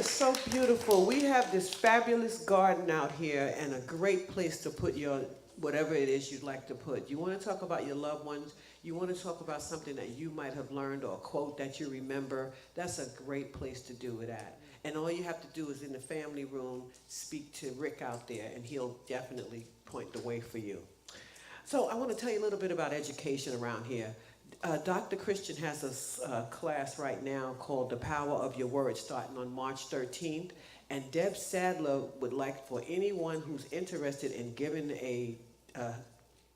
so beautiful. We have this fabulous garden out here and a great place to put your whatever it is you'd like to put. You want to talk about your loved ones. You want to talk about something that you might have learned or a quote that you remember. That's a great place to do it at. And all you have to do is in the family room, speak to Rick out there, and he'll definitely point the way for you. So I want to tell you a little bit about education around here. Dr. Christian has a class right now called The Power of Your Words starting on March 13th. And Deb Sadler would like for anyone who's interested in giving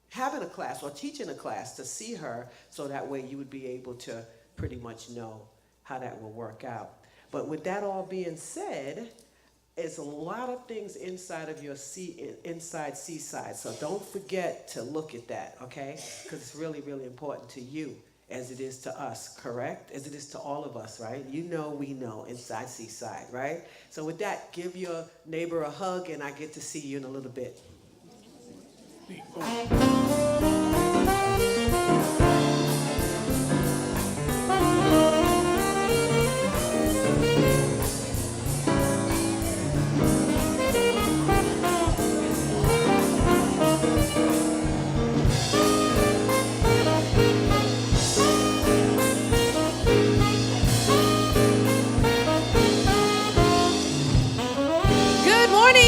having a class or teaching a class to see her so that way you would be able to pretty much know how that will work out. But with that all being said, there's a lot of things inside of your inside Seaside. So don't forget to look at that, okay? Because it's really, really important to you as it is to us, correct? As it is to all of us, right? You know, we know inside Seaside, right? So with that, give your neighbor a hug, and I get to see you in a little bit.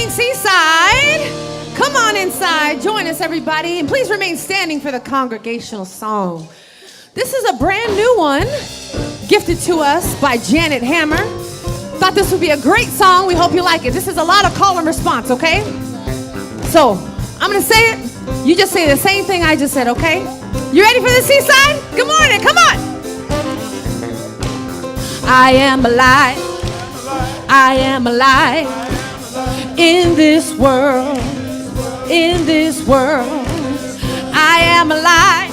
Seaside, come on inside, join us everybody, and please remain standing for the congregational song. This is a brand new one gifted to us by Janet Hammer. Thought this would be a great song. We hope you like it. This is a lot of call and response, okay? So I'm gonna say it, you just say the same thing I just said, okay? You ready for the Seaside? Good morning, come on. I am alive, I am alive. In this world, I am alive,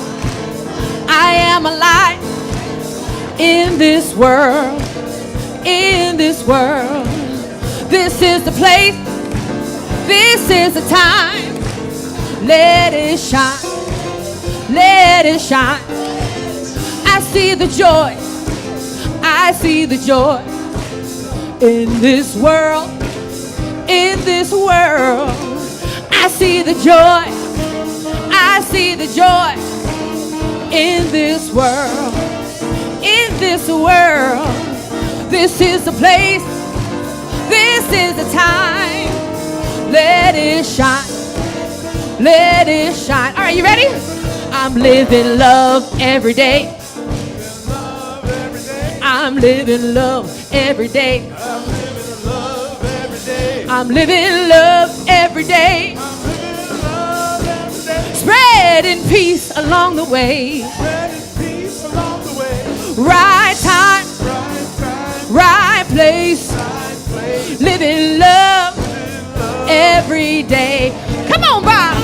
I am alive. In this world, this is the place, this is the time. Let it shine, let it shine. I see the joy, I see the joy in this world. In this world, I see the joy, I see the joy. In this world, this is the place, this is the time. Let it shine, let it shine. All right, you ready? I'm living love every day. I'm living love every day. I'm living love every day. Spreading peace along the way. Right time, right place. Living love every day. Come on, Bob.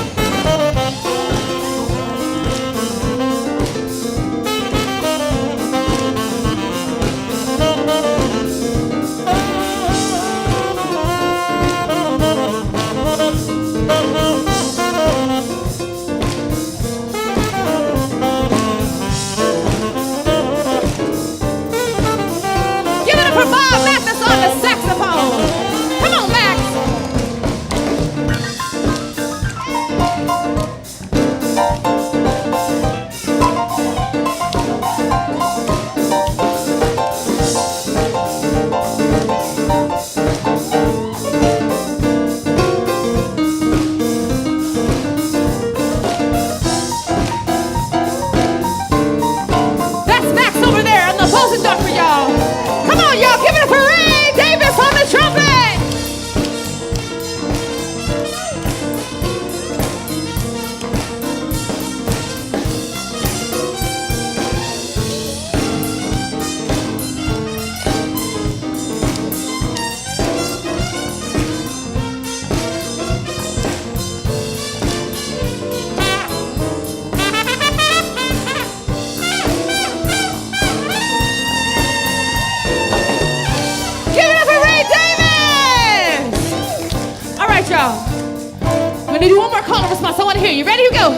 You ready? Here we go.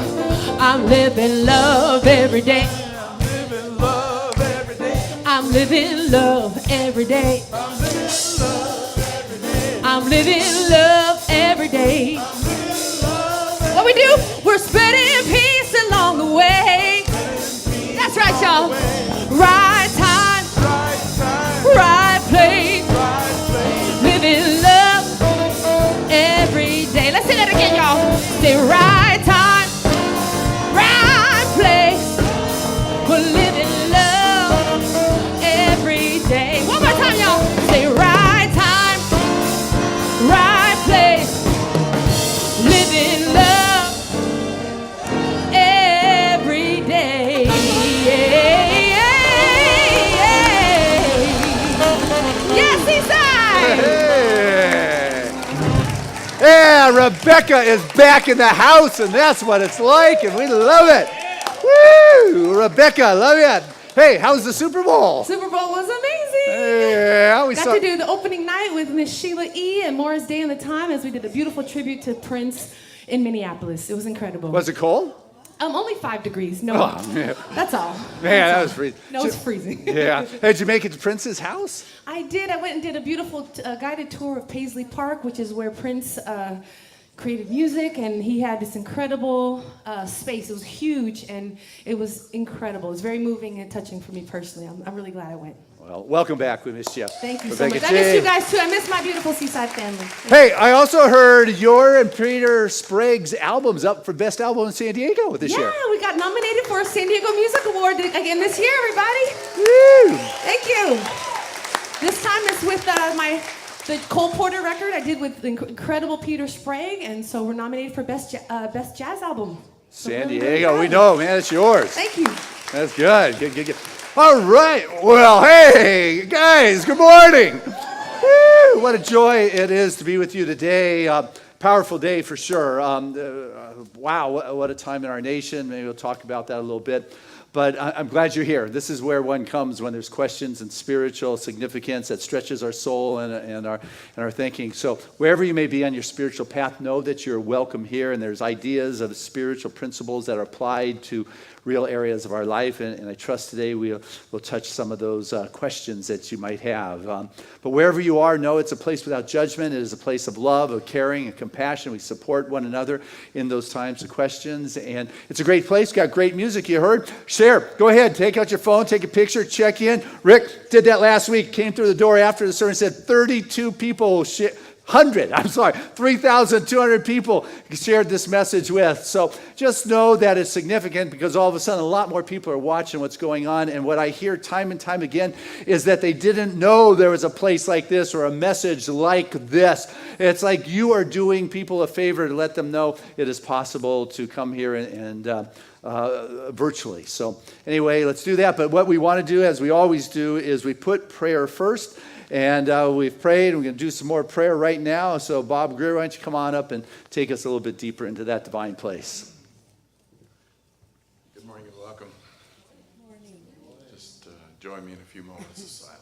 I'm living love every day. I'm living love every day. I'm living love I'm living love every day. What we do? We're spreading peace along the way. That's right, y'all. Right time, right place. Living love every day. Let's say that again, y'all. Say right time, right place. We're living love every day. One more time, y'all. Say right time, right place. Living love every day. Yes, Eastside. Hey. Yeah, Rebecca is back in the house, and that's what it's like, and we love it. Woo! Rebecca, love you. Hey, how's the Super Bowl? Super Bowl was amazing. Yeah, we Got saw. to do the opening night with Miss Sheila E. and Morris Day and the Time as we did a beautiful tribute to Prince in Minneapolis. It was incredible. Was it cold? Only 5 degrees. No, Oh, man. that's all. Man, that was freezing. No, it's freezing. Yeah. Hey, did you make it to Prince's house? I did. I went and did a beautiful guided tour of Paisley Park, which is where Prince created music, and he had this incredible space. It was huge, and it was incredible. It was very moving and touching for me personally. I'm really glad I went. Well, welcome back. We missed you. Thank you Rebecca so much. J. I miss you guys too. I miss my beautiful Seaside family. Hey, I also heard your and Peter Sprague's album's up for Best Album in San Diego this year. Yeah, we got nominated for a San Diego Music Award again this year, everybody. Woo! Thank you. This time it's with the Cole Porter record I did with the incredible Peter Sprague, and so we're nominated for Best Jazz Album. So San really, really Diego, we good. know, man, it's yours. Thank you. That's good. Good. All right. Well, hey, guys, good morning. Woo, what a joy it is to be with you today. Powerful day for sure. Wow, what a time in our nation. Maybe we'll talk about that a little bit. But I'm glad you're here. This is where one comes when there's questions and spiritual significance that stretches our soul and our thinking. So wherever you may be on your spiritual path, know that you're welcome here. And there's ideas of spiritual principles that are applied to real areas of our life. And I trust today we'll touch some of those questions that you might have. But wherever you are, know it's a place without judgment. It is a place of love, of caring, and compassion. We support one another in those times of questions. And it's a great place. Got great music, you heard. Share. Go ahead. Take out your phone. Take a picture. Check in. Rick did that last week. Came through the door after the service and said 32 people 3,200 people shared this message with. So just know that it's significant because all of a sudden a lot more people are watching what's going on. And what I hear time and time again is that they didn't know there was a place like this or a message like this. It's like you are doing people a favor to let them know it is possible to come here and virtually. So anyway, let's do that. But what we want to do, as we always do, is we put prayer first. And we've prayed. We're going to do some more prayer right now. So Bob Greer, why don't you come on up and take us a little bit deeper into that divine place. Good morning and welcome. Good morning. Just join me in a few moments of silence.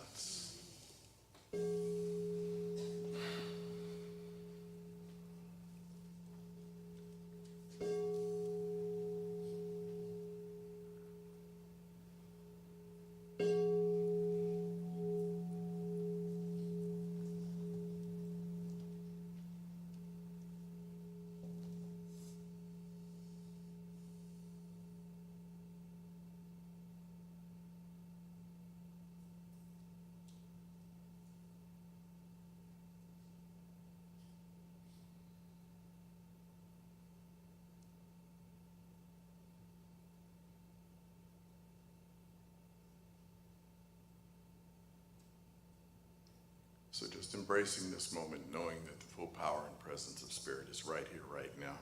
So just embracing this moment, knowing that the full power and presence of Spirit is right here, right now.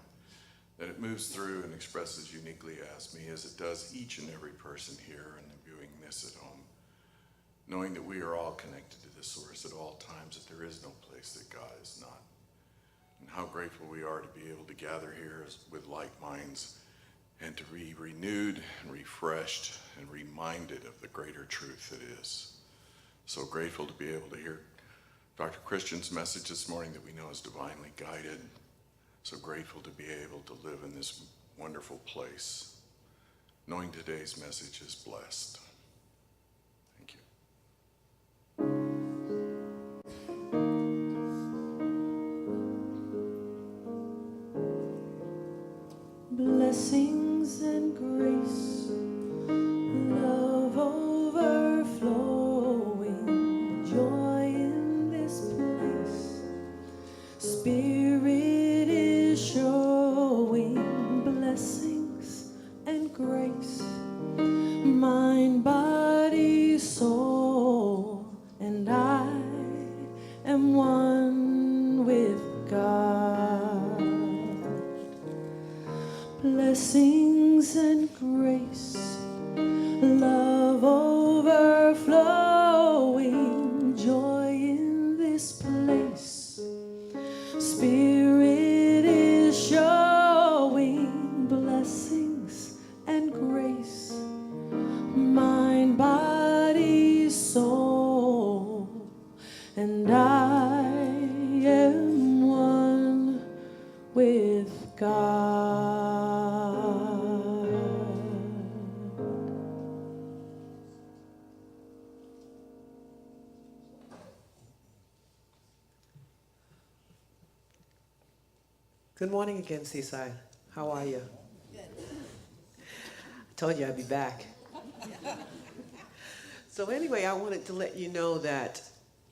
That it moves through and expresses uniquely as me, as it does each and every person here and viewing this at home. Knowing that we are all connected to this source at all times, that there is no place that God is not. And how grateful we are to be able to gather here with like minds and to be renewed and refreshed and reminded of the greater truth that is. So grateful to be able to hear Dr. Christian's message this morning that we know is divinely guided. So grateful to be able to live in this wonderful place, knowing today's message is blessed. Thank you. Good morning again, Seaside. How are you? Good. I told you I'd be back. So anyway, I wanted to let you know that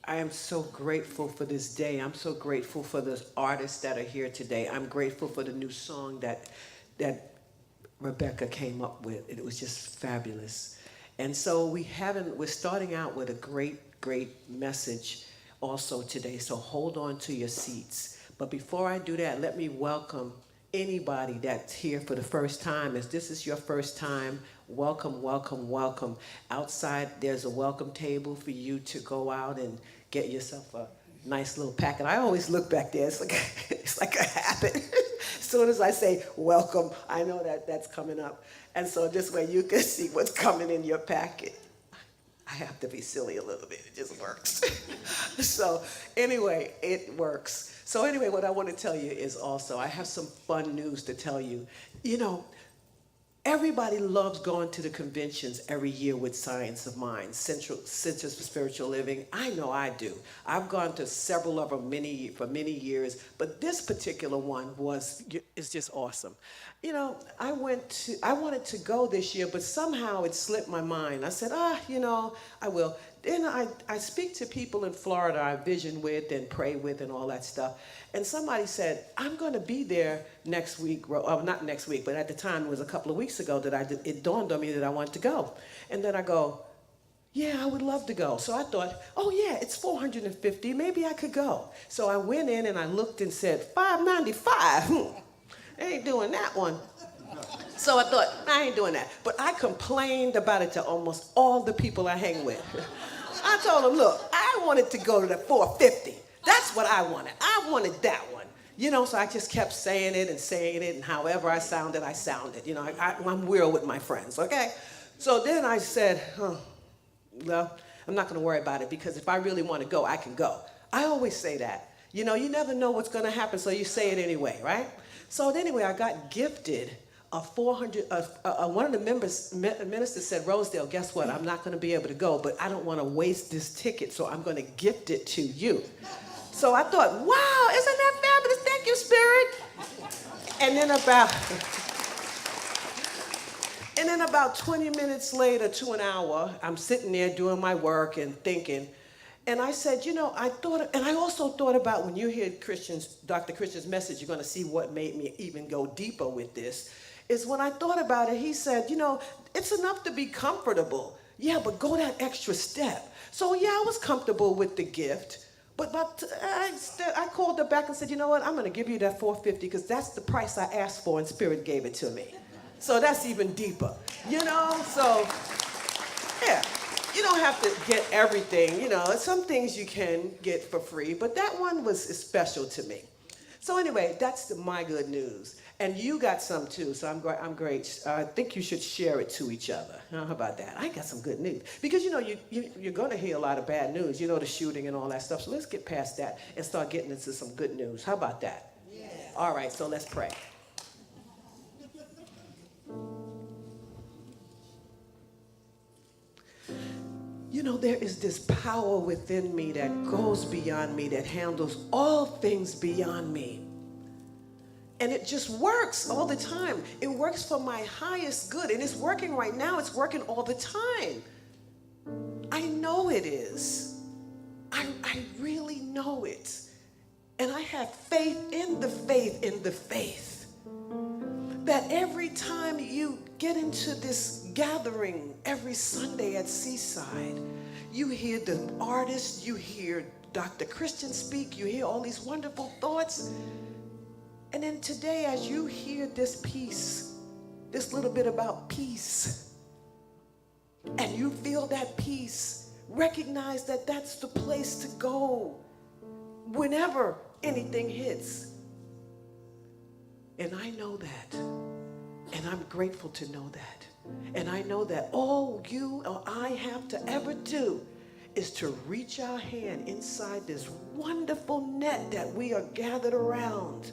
I am so grateful for this day. I'm so grateful for the artists that are here today. I'm grateful for the new song that Rebecca came up with. It was just fabulous. And so we're starting out with a great message also today. So hold on to your seats. But before I do that, let me welcome anybody that's here for the first time. If this is your first time, welcome, welcome, welcome. Outside, there's a welcome table for you to go out and get yourself a nice little packet. I always look back there. It's like a habit. As soon as I say welcome, I know that's coming up. And so this way you can see what's coming in your packet. I have to be silly a little bit. It just works. So anyway, it works. So anyway, what I want to tell you is also, I have some fun news to tell you. You know, everybody loves going to the conventions every year with Science of Mind, Centers for Spiritual Living. I know I do. I've gone to several of them for many years, but this particular one is just awesome. You know, I wanted to go this year, but somehow it slipped my mind. I said, I will. Then I speak to people in Florida I vision with and pray with and all that stuff. And somebody said, I'm going to be there next week. Well, not next week, but at the time, it was a couple of weeks ago it dawned on me that I wanted to go. And then I go, yeah, I would love to go. So I thought, oh yeah, it's $450. Maybe I could go. So I went in and I looked and said, $595. I ain't doing that one. So I thought, I ain't doing that. But I complained about it to almost all the people I hang with. I told them, look, I wanted to go to the 450. That's what I wanted. I wanted that one. You know, so I just kept saying it, and however I sounded. You know, I'm real with my friends, okay? So then I said, well, I'm not going to worry about it, because if I really want to go, I can go. I always say that. You know, you never know what's going to happen, so you say it anyway, right? So anyway, I got gifted one of the ministers said, Rosedale, guess what? I'm not going to be able to go, but I don't want to waste this ticket, so I'm going to gift it to you. So I thought, wow, isn't that fabulous? Thank you, Spirit. And then about 20 minutes later to an hour, I'm sitting there doing my work and thinking, and I said, you know, I also thought about when you hear Dr. Christian's message, you're going to see what made me even go deeper with this, is when I thought about it, he said, you know, it's enough to be comfortable. Yeah, but go that extra step. So yeah, I was comfortable with the gift, but I called her back and said, you know what, I'm going to give you that $450 because that's the price I asked for and Spirit gave it to me. So that's even deeper, you know? So, yeah. You don't have to get everything, you know. Some things you can get for free, but that one was special to me. So anyway, that's my good news. And you got some too, so I'm great. I think you should share it to each other. How about that? I got some good news. Because, you know, you're going to hear a lot of bad news, you know, the shooting and all that stuff. So let's get past that and start getting into some good news. How about that? Yeah. All right, so let's pray. You know, there is this power within me that goes beyond me, that handles all things beyond me. And it just works all the time. It works for my highest good. And it's working right now. It's working all the time. I know it is. I really know it. And I have faith in the faith in the faith. That every time you get into this gathering every Sunday at Seaside, you hear the artists, you hear Dr. Christian speak, you hear all these wonderful thoughts. And then today, as you hear this piece, this little bit about peace, and you feel that peace, recognize that that's the place to go whenever anything hits. And I know that. And I'm grateful to know that. And I know that all you or I have to ever do is to reach our hand inside this wonderful net that we are gathered around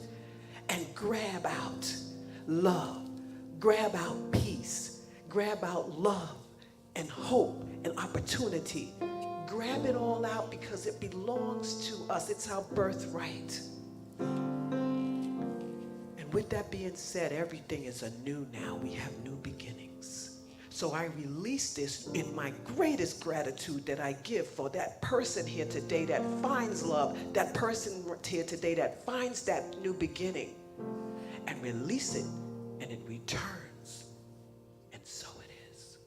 and grab out love, grab out peace, grab out love and hope and opportunity. Grab it all out because it belongs to us. It's our birthright. with that being said, everything is anew now. We have new beginnings. So I release this in my greatest gratitude that I give for that person here today that finds love, that person here today that finds that new beginning, and release it, and it returns. And so it is.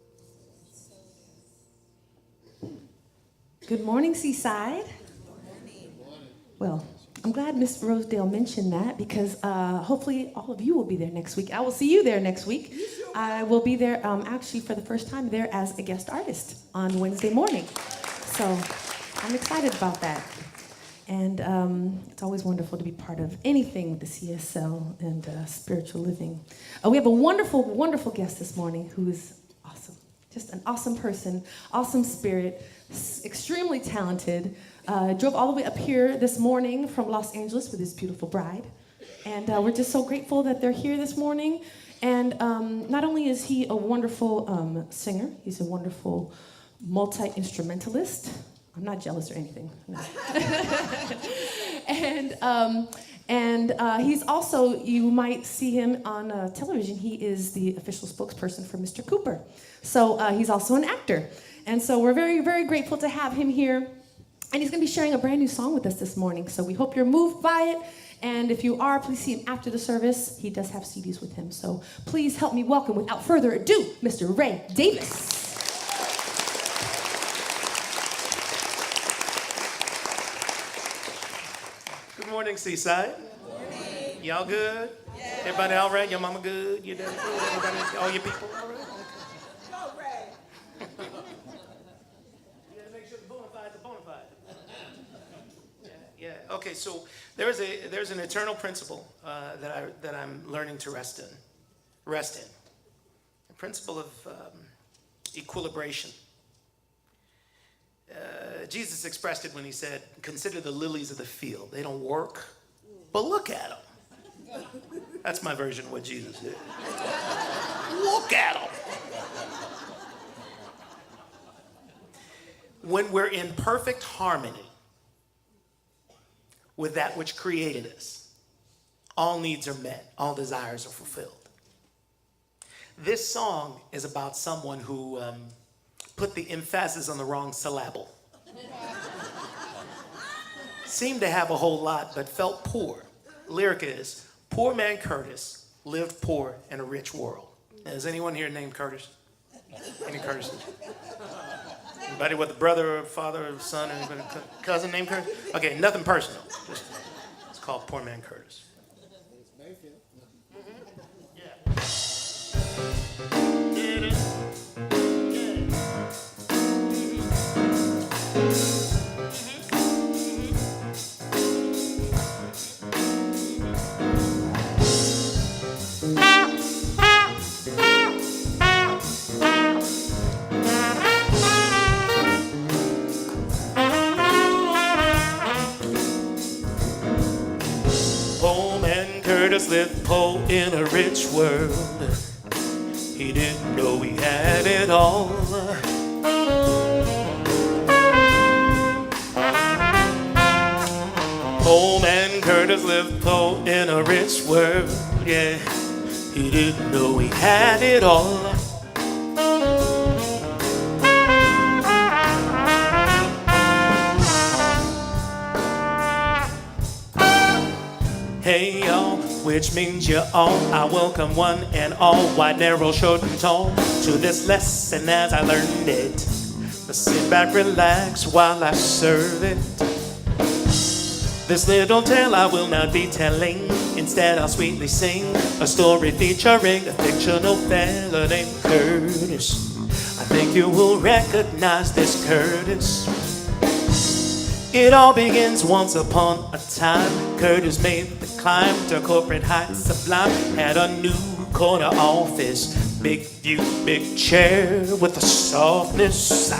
Good morning, Seaside. Well, I'm glad Miss Rosedale mentioned that because hopefully all of you will be there next week. I will see you there next week. I will be there actually for the first time there as a guest artist on Wednesday morning. So I'm excited about that. And it's always wonderful to be part of anything with the CSL and spiritual living. We have a wonderful, wonderful guest this morning who is awesome. Just an awesome person, awesome spirit, extremely talented. Drove all the way up here this morning from Los Angeles with his beautiful bride. And we're just so grateful that they're here this morning. And not only is he a wonderful singer, he's a wonderful multi-instrumentalist. I'm not jealous or anything. No. And he's also, you might see him on television. He is the official spokesperson for Mr. Cooper. So he's also an actor. And so we're very, very grateful to have him here. And he's going to be sharing a brand new song with us this morning. So we hope you're moved by it. And if you are, please see him after the service. He does have CDs with him. So please help me welcome, without further ado, Mr. Ray Davis. Good morning, Seaside. Good morning. Y'all good? Yeah. Everybody all right? Your mama good? Your daddy good? Everybody, all your people all right? Go, Ray. You gotta make sure the bona fides are bona fide. Yeah. Okay, so there's an eternal principle that I'm learning to rest in. The principle of equilibration. Jesus expressed it when he said, "Consider the lilies of the field. They don't work, but look at them." That's my version of what Jesus did. Look at them. When we're in perfect harmony with that which created us, all needs are met, all desires are fulfilled. This song is about someone who put the emphasis on the wrong syllable. Seemed to have a whole lot, but felt poor. Lyric is, poor man Curtis lived poor in a rich world. Now, is anyone here named Curtis? Any Curtises? Anybody with a brother or father or son or anybody, cousin named Curtis? Okay, nothing personal. It's called Poor Man Curtis. Curtis lived poor in a rich world. He didn't know he had it all. Poor man Curtis lived poor in a rich world. Yeah, he didn't know he had it all. Hey y'all, which means you're all. I welcome one and all, wide, narrow, short and tall, to this lesson as I learned it. Let's sit back, relax while I serve it. This little tale I will not be telling. Instead I'll sweetly sing a story featuring a fictional fella named Curtis. I think you will recognize this Curtis. It all begins once upon a time. Curtis made the climb to corporate heights sublime. Had a new corner office, big view, big chair with a softness.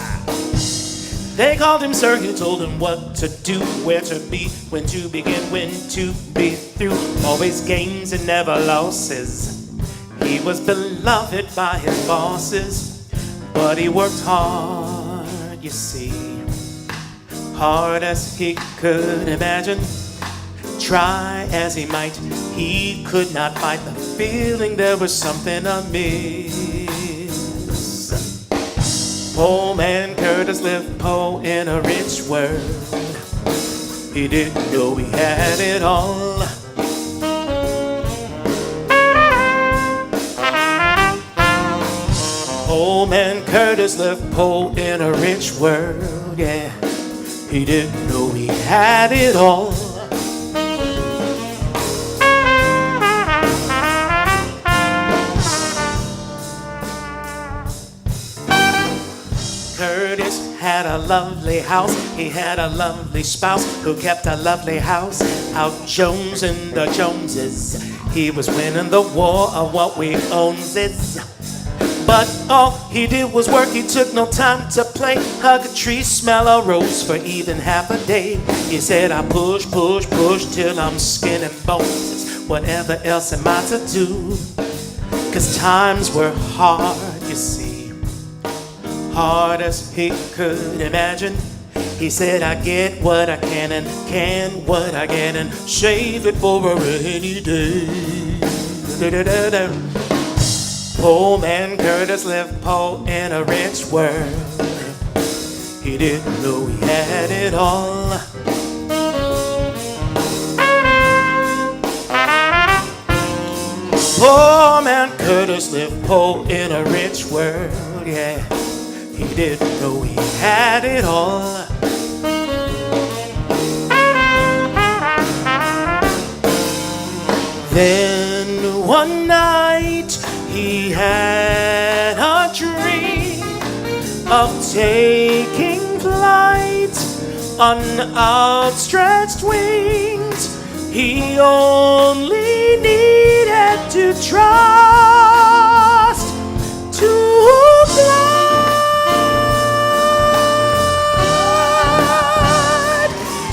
They called him sir, he told him what to do, where to be, when to begin, when to be through. Always gains and never losses. He was beloved by his bosses, but he worked hard, you see. Hard as he could imagine, try as he might, he could not fight the feeling there was something amiss. Poor man Curtis lived poor in a rich world. He didn't know he had it all. Poor man Curtis lived poor in a rich world, yeah. He didn't know he had it all. Curtis had a lovely house. He had a lovely spouse who kept a lovely house. Out jonesing the Joneses. He was winning the war of what we owns is. But all he did was work, he took no time to play. Hug a tree, smell a rose for even half a day. He said, I push, push, push till I'm skin and bones. Whatever else am I to do? 'Cause times were hard, you see. Hard as he could imagine. He said, I get what I can and can what I can and save it for a rainy day. Da-da-da-da. Poor man Curtis lived poor in a rich world. He didn't know he had it all. Poor man Curtis lived poor in a rich world, yeah. He didn't know he had it all. Then one night he had a dream of taking flight on outstretched wings. He only needed to trust to glide,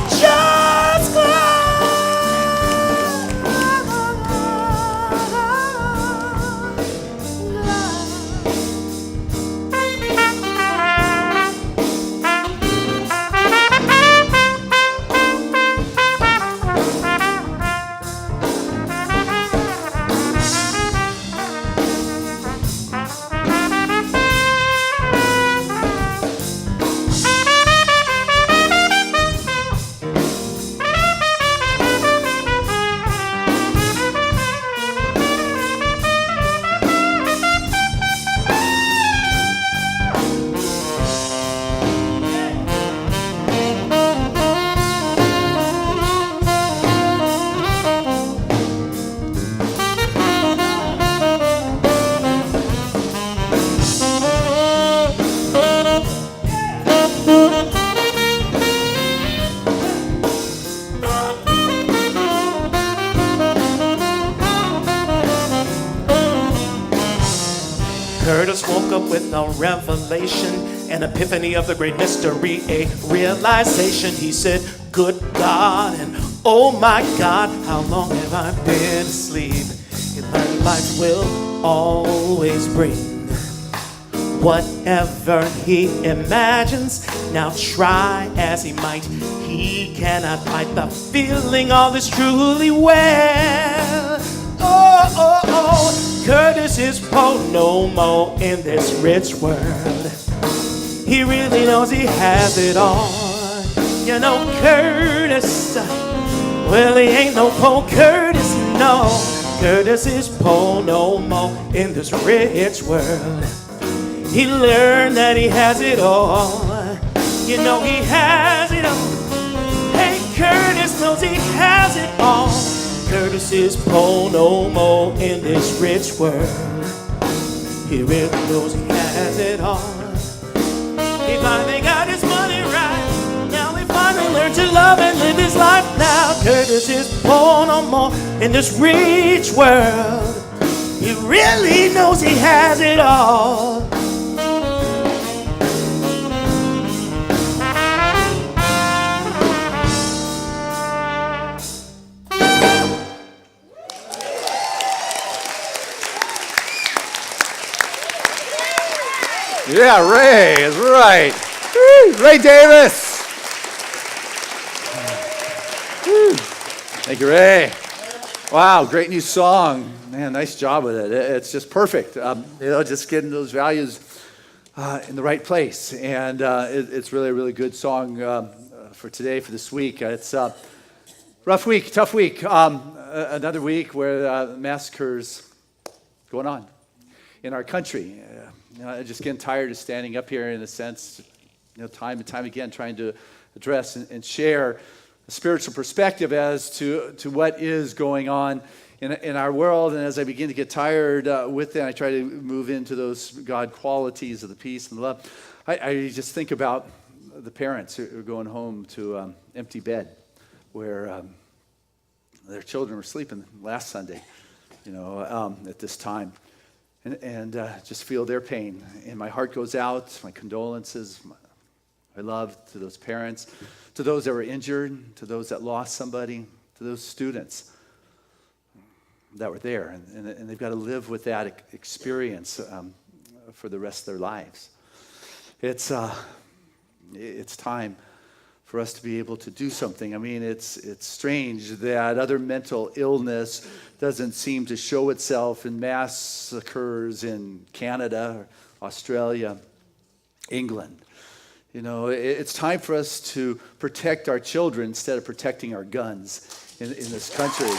just Curtis woke up with a revelation, an epiphany of the great mystery, a realization. He said, good God, and oh my God, how long have I been asleep? He learned life will always bring whatever he imagines. Now try as he might, he cannot fight the feeling all is truly well. Oh, oh, oh, Curtis is poor no more in this rich world. He really knows he has it all. You know, Curtis, well, he ain't no poor Curtis, no. Curtis is poor no more in this rich world. He learned that he has it all. You know, he has it all. Hey, Curtis knows he has it all. Curtis is poor no more in this rich world. He really knows he has it all. He finally got his money right. Now he finally learned to love and live his life now. Curtis is poor no more in this rich world. He really knows he has it all. Yeah, Ray is right. Woo, Ray Davis. Woo. Thank you, Ray. Wow, great new song. Man, nice job with it. It's just perfect. Just getting those values in the right place. And it's really a really good song for today, for this week. It's a rough week, tough week. Another week where massacres going on in our country. Just getting tired of standing up here in a sense, time and time again, trying to address and share a spiritual perspective as to what is going on in our world. And as I begin to get tired with it, I try to move into those God qualities of the peace and the love. I just think about the parents who are going home to empty bed where their children were sleeping last Sunday, at this time. And just feel their pain. And my heart goes out, my condolences, my love to those parents, to those that were injured, to those that lost somebody, to those students that were there. And they've got to live with that experience for the rest of their lives. It's time for us to be able to do something. I mean, it's strange that other mental illness doesn't seem to show itself in massacres in Canada, Australia, England. It's time for us to protect our children instead of protecting our guns in this country.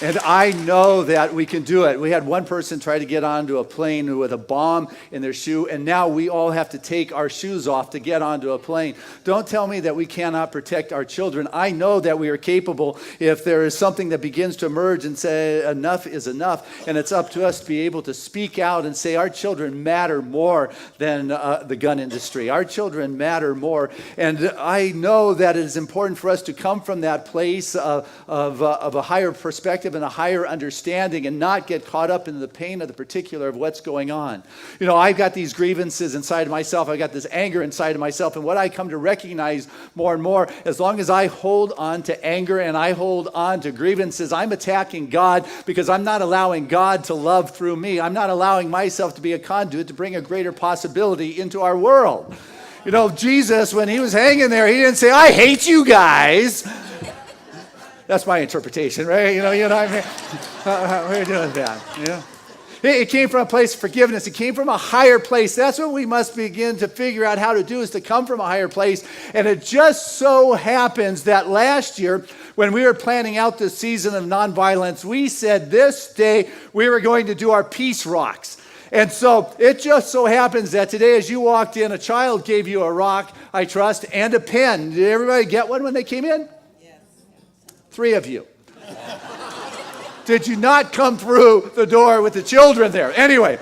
And I know that we can do it. We had one person try to get onto a plane with a bomb in their shoe, and now we all have to take our shoes off to get onto a plane. Don't tell me that we cannot protect our children. I know that we are capable if there is something that begins to emerge and say enough is enough, and it's up to us to be able to speak out and say our children matter more than the gun industry. Our children matter more, and I know that it is important for us to come from that place of a higher perspective and a higher understanding and not get caught up in the pain of the particular of what's going on. I've got these grievances inside of myself. I've got this anger inside of myself. And what I come to recognize more and more, as long as I hold on to anger and I hold on to grievances, I'm attacking God because I'm not allowing God to love through me. I'm not allowing myself to be a conduit to bring a greater possibility into our world. Jesus, when he was hanging there, he didn't say, I hate you guys. That's my interpretation, right? You know what I mean? We're doing that, It came from a place of forgiveness. It came from a higher place. That's what we must begin to figure out how to do, is to come from a higher place. And it just so happens that last year, when we were planning out this season of nonviolence, we said this day we were going to do our peace rocks. And so it just so happens that today as you walked in, a child gave you a rock, I trust, and a pen. Did everybody get one when they came in? 3 of you. Did you not come through the door with the children there? Anyway,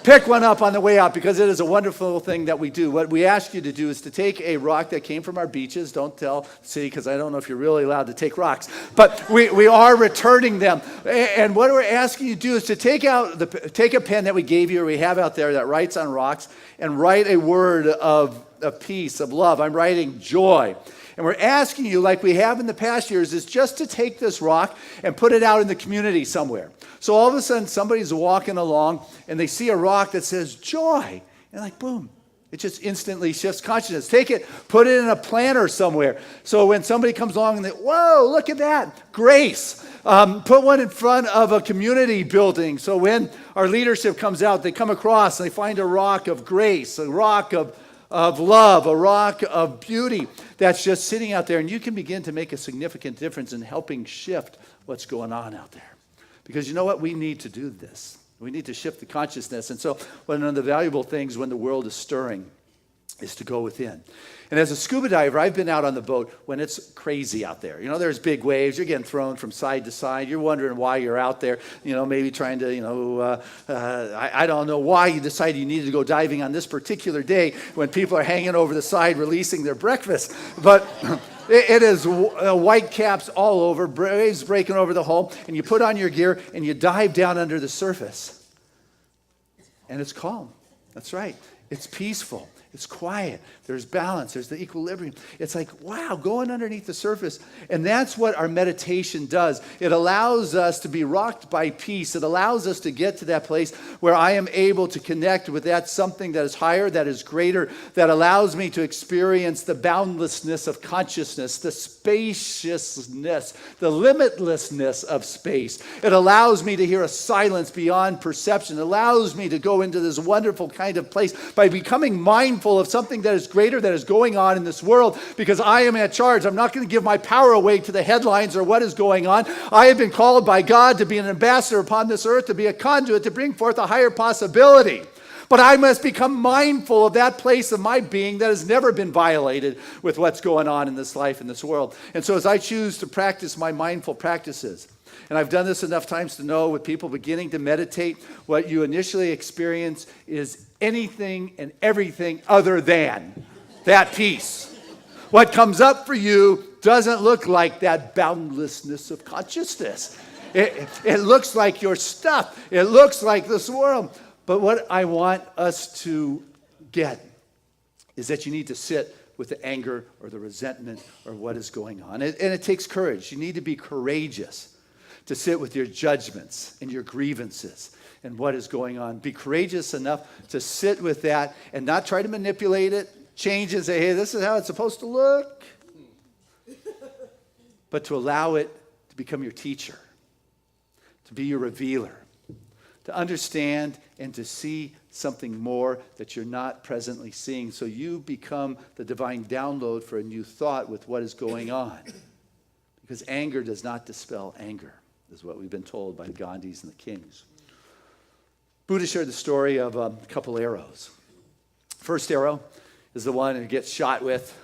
pick one up on the way out because it is a wonderful thing that we do. What we ask you to do is to take a rock that came from our beaches. Don't tell City because I don't know if you're really allowed to take rocks. But we are returning them. And what we're asking you to do is to take a pen that we gave you or we have out there that writes on rocks and write a word of peace, of love. I'm writing joy. And we're asking you, like we have in the past years, is just to take this rock and put it out in the community somewhere. So all of a sudden, somebody's walking along, and they see a rock that says joy. And like, boom, it just instantly shifts consciousness. Take it, put it in a planter somewhere. So when somebody comes along and they, whoa, look at that, grace. Put one in front of a community building. So when our leadership comes out, they come across and they find a rock of grace, a rock of love, a rock of beauty that's just sitting out there, and you can begin to make a significant difference in helping shift what's going on out there. Because you know what? We need to do this. We need to shift the consciousness. And so one of the valuable things when the world is stirring is to go within. And as a scuba diver, I've been out on the boat when it's crazy out there. There's big waves. You're getting thrown from side to side. You're wondering why you're out there, maybe trying to, I don't know why you decided you needed to go diving on this particular day when people are hanging over the side releasing their breakfast. But it is white caps all over, waves breaking over the hull, and you put on your gear and you dive down under the surface. And it's calm. That's right. It's peaceful. It's quiet. There's balance. There's the equilibrium. It's like, wow, going underneath the surface. And that's what our meditation does. It allows us to be rocked by peace. It allows us to get to that place where I am able to connect with that something that is higher, that is greater, that allows me to experience the boundlessness of consciousness, the spaciousness, the limitlessness of space. It allows me to hear a silence beyond perception. It allows me to go into this wonderful kind of place by becoming mindful of something that is greater that is going on in this world, because I am in charge. I'm not going to give my power away to the headlines or what is going on. I have been called by God to be an ambassador upon this earth, to be a conduit, to bring forth a higher possibility. But I must become mindful of that place of my being that has never been violated with what's going on in this life, in this world. And so as I choose to practice my mindful practices, and I've done this enough times to know with people beginning to meditate, what you initially experience is anything and everything other than that peace. What comes up for you doesn't look like that boundlessness of consciousness. It looks like your stuff. It looks like this world. But what I want us to get is that you need to sit with the anger or the resentment or what is going on. And it takes courage. You need to be courageous to sit with your judgments and your grievances and what is going on. Be courageous enough to sit with that and not try to manipulate it, change it, and say, hey, this is how it's supposed to look. But to allow it to become your teacher, to be your revealer, to understand and to see something more that you're not presently seeing. So you become the divine download for a new thought with what is going on. Because anger does not dispel anger, is what we've been told by the Gandhis and the kings. Buddha shared the story of a couple arrows. First arrow is the one who gets shot with.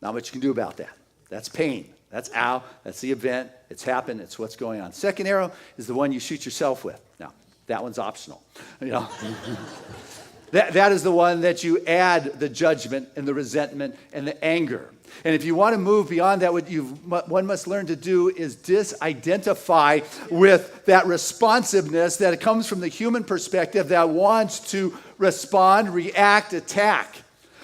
Not much you can do about that. That's pain. That's ow. That's the event. It's happened. It's what's going on. Second arrow is the one you shoot yourself with. Now, that one's optional. You know, that is the one that you add the judgment and the resentment and the anger. And if you want to move beyond that, what one must learn to do is disidentify with that responsiveness that comes from the human perspective that wants to respond, react, attack.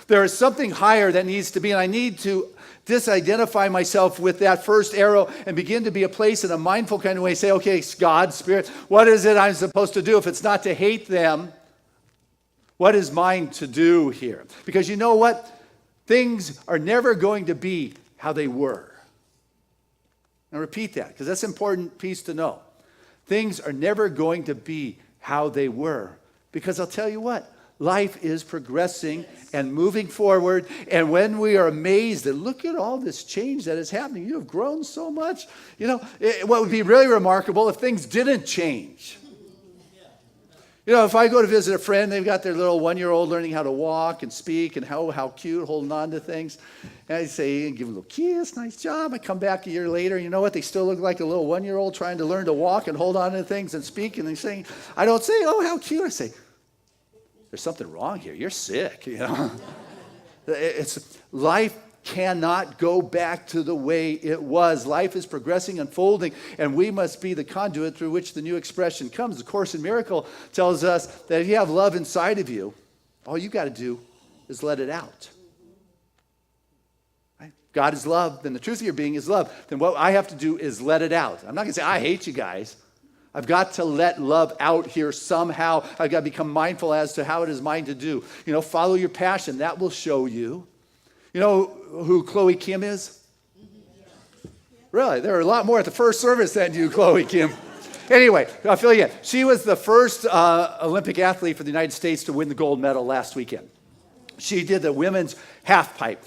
There is something higher that needs to be, and I need to disidentify myself with that first arrow and begin to be a place in a mindful kind of way. Say, okay, God, Spirit, what is it I'm supposed to do? If it's not to hate them, what is mine to do here? Because you know what? Things are never going to be how they were. Now repeat that, because that's an important piece to know. Things are never going to be how they were. Because I'll tell you what, life is progressing and moving forward. And when we are amazed and look at all this change that is happening, you have grown so much. You know, what would be really remarkable if things didn't change. You know, if I go to visit a friend, they've got their little 1-year-old learning how to walk and speak and how cute, holding on to things. And I say, give them a little kiss, nice job. I come back a year later, you know what? They still look like a little 1-year-old trying to learn to walk and hold on to things and speak. And they say, I don't say, oh, how cute. I say, there's something wrong here. You're sick, you know. Life cannot go back to the way it was. Life is progressing, unfolding, and we must be the conduit through which the new expression comes. The Course in Miracle tells us that if you have love inside of you, all you got to do is let it out. Right? God is love, then the truth of your being is love. Then what I have to do is let it out. I'm not going to say, I hate you guys. I've got to let love out here somehow. I've got to become mindful as to how it is mine to do. You know, follow your passion. That will show you. You know who Chloe Kim is? Really, there are a lot more at the first service than you, Chloe Kim. Anyway, I'll fill you in. She was the first Olympic athlete for the United States to win the gold medal last weekend. She did the women's half pipe.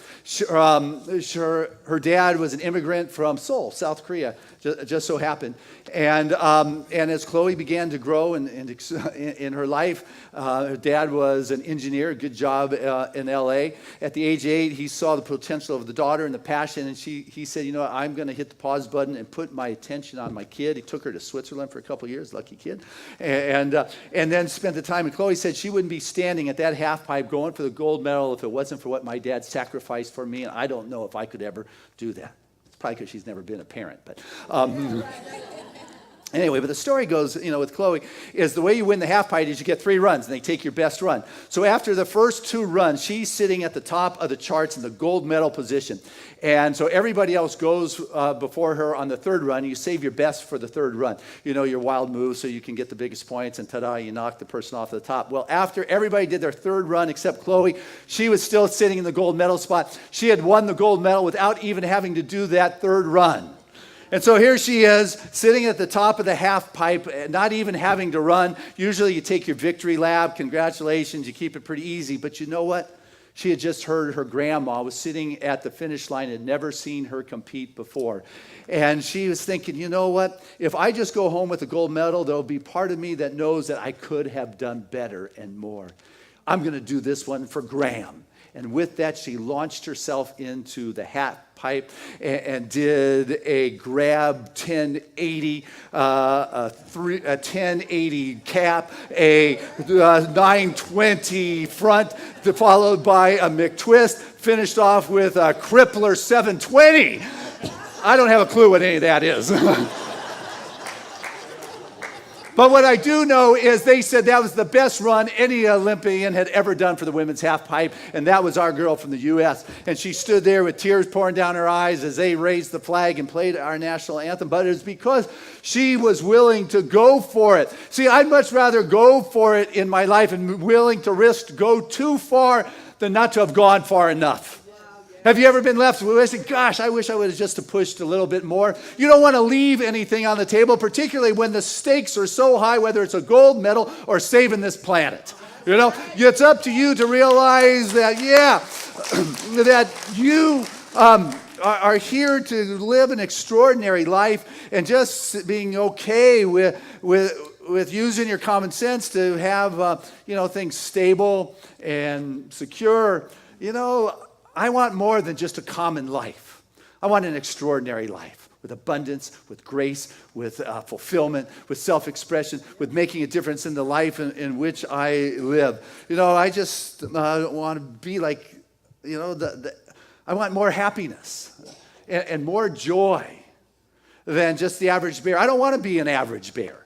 Her dad was an immigrant from Seoul, South Korea, just so happened. And as Chloe began to grow in her life, her dad was an engineer, a good job in L.A. At the age of 8, he saw the potential of the daughter and the passion, and he said, you know what, I'm going to hit the pause button and put my attention on my kid. He took her to Switzerland for a couple of years, lucky kid, and then spent the time. And Chloe said she wouldn't be standing at that half pipe going for the gold medal if it wasn't for what my dad sacrificed for me, and I don't know if I could ever do that. It's probably because she's never been a parent, but Anyway, but the story goes, with Chloe, is the way you win the half pipe is you get 3 runs, and they take your best run. So after the first 2 runs, she's sitting at the top of the charts in the gold medal position. And so everybody else goes before her on the 3rd run. You save your best for the 3rd run. Your wild move so you can get the biggest points, and ta-da, you knock the person off the top. Well, after everybody did their 3rd run except Chloe, she was still sitting in the gold medal spot. She had won the gold medal without even having to do that 3rd run. And so here she is, sitting at the top of the half pipe, not even having to run. Usually you take your victory lap, congratulations, you keep it pretty easy. But you know what? She had just heard her grandma was sitting at the finish line and had never seen her compete before. And she was thinking, you know what? If I just go home with a gold medal, there'll be part of me that knows that I could have done better and more. I'm going to do this one for Graham. And with that, she launched herself into the half pipe and did a grab 1080, a 1080 cap, a 920 front, followed by a McTwist, finished off with a crippler 720. I don't have a clue what any of that is. But what I do know is they said that was the best run any Olympian had ever done for the women's half pipe, and that was our girl from the U.S. And she stood there with tears pouring down her eyes as they raised the flag and played our national anthem. But it was because she was willing to go for it. See, I'd much rather go for it in my life and willing to risk go too far than not to have gone far enough. Have you ever been left with, gosh, I wish I would have just pushed a little bit more? You don't want to leave anything on the table, particularly when the stakes are so high, whether it's a gold medal or saving this planet. It's up to you to realize that, that you are here to live an extraordinary life, and just being okay with using your common sense to have, things stable and secure. I want more than just a common life. I want an extraordinary life with abundance, with grace, with fulfillment, with self-expression, with making a difference in the life in which I live. I just want to be like, I want more happiness and more joy than just the average bear. I don't want to be an average bear.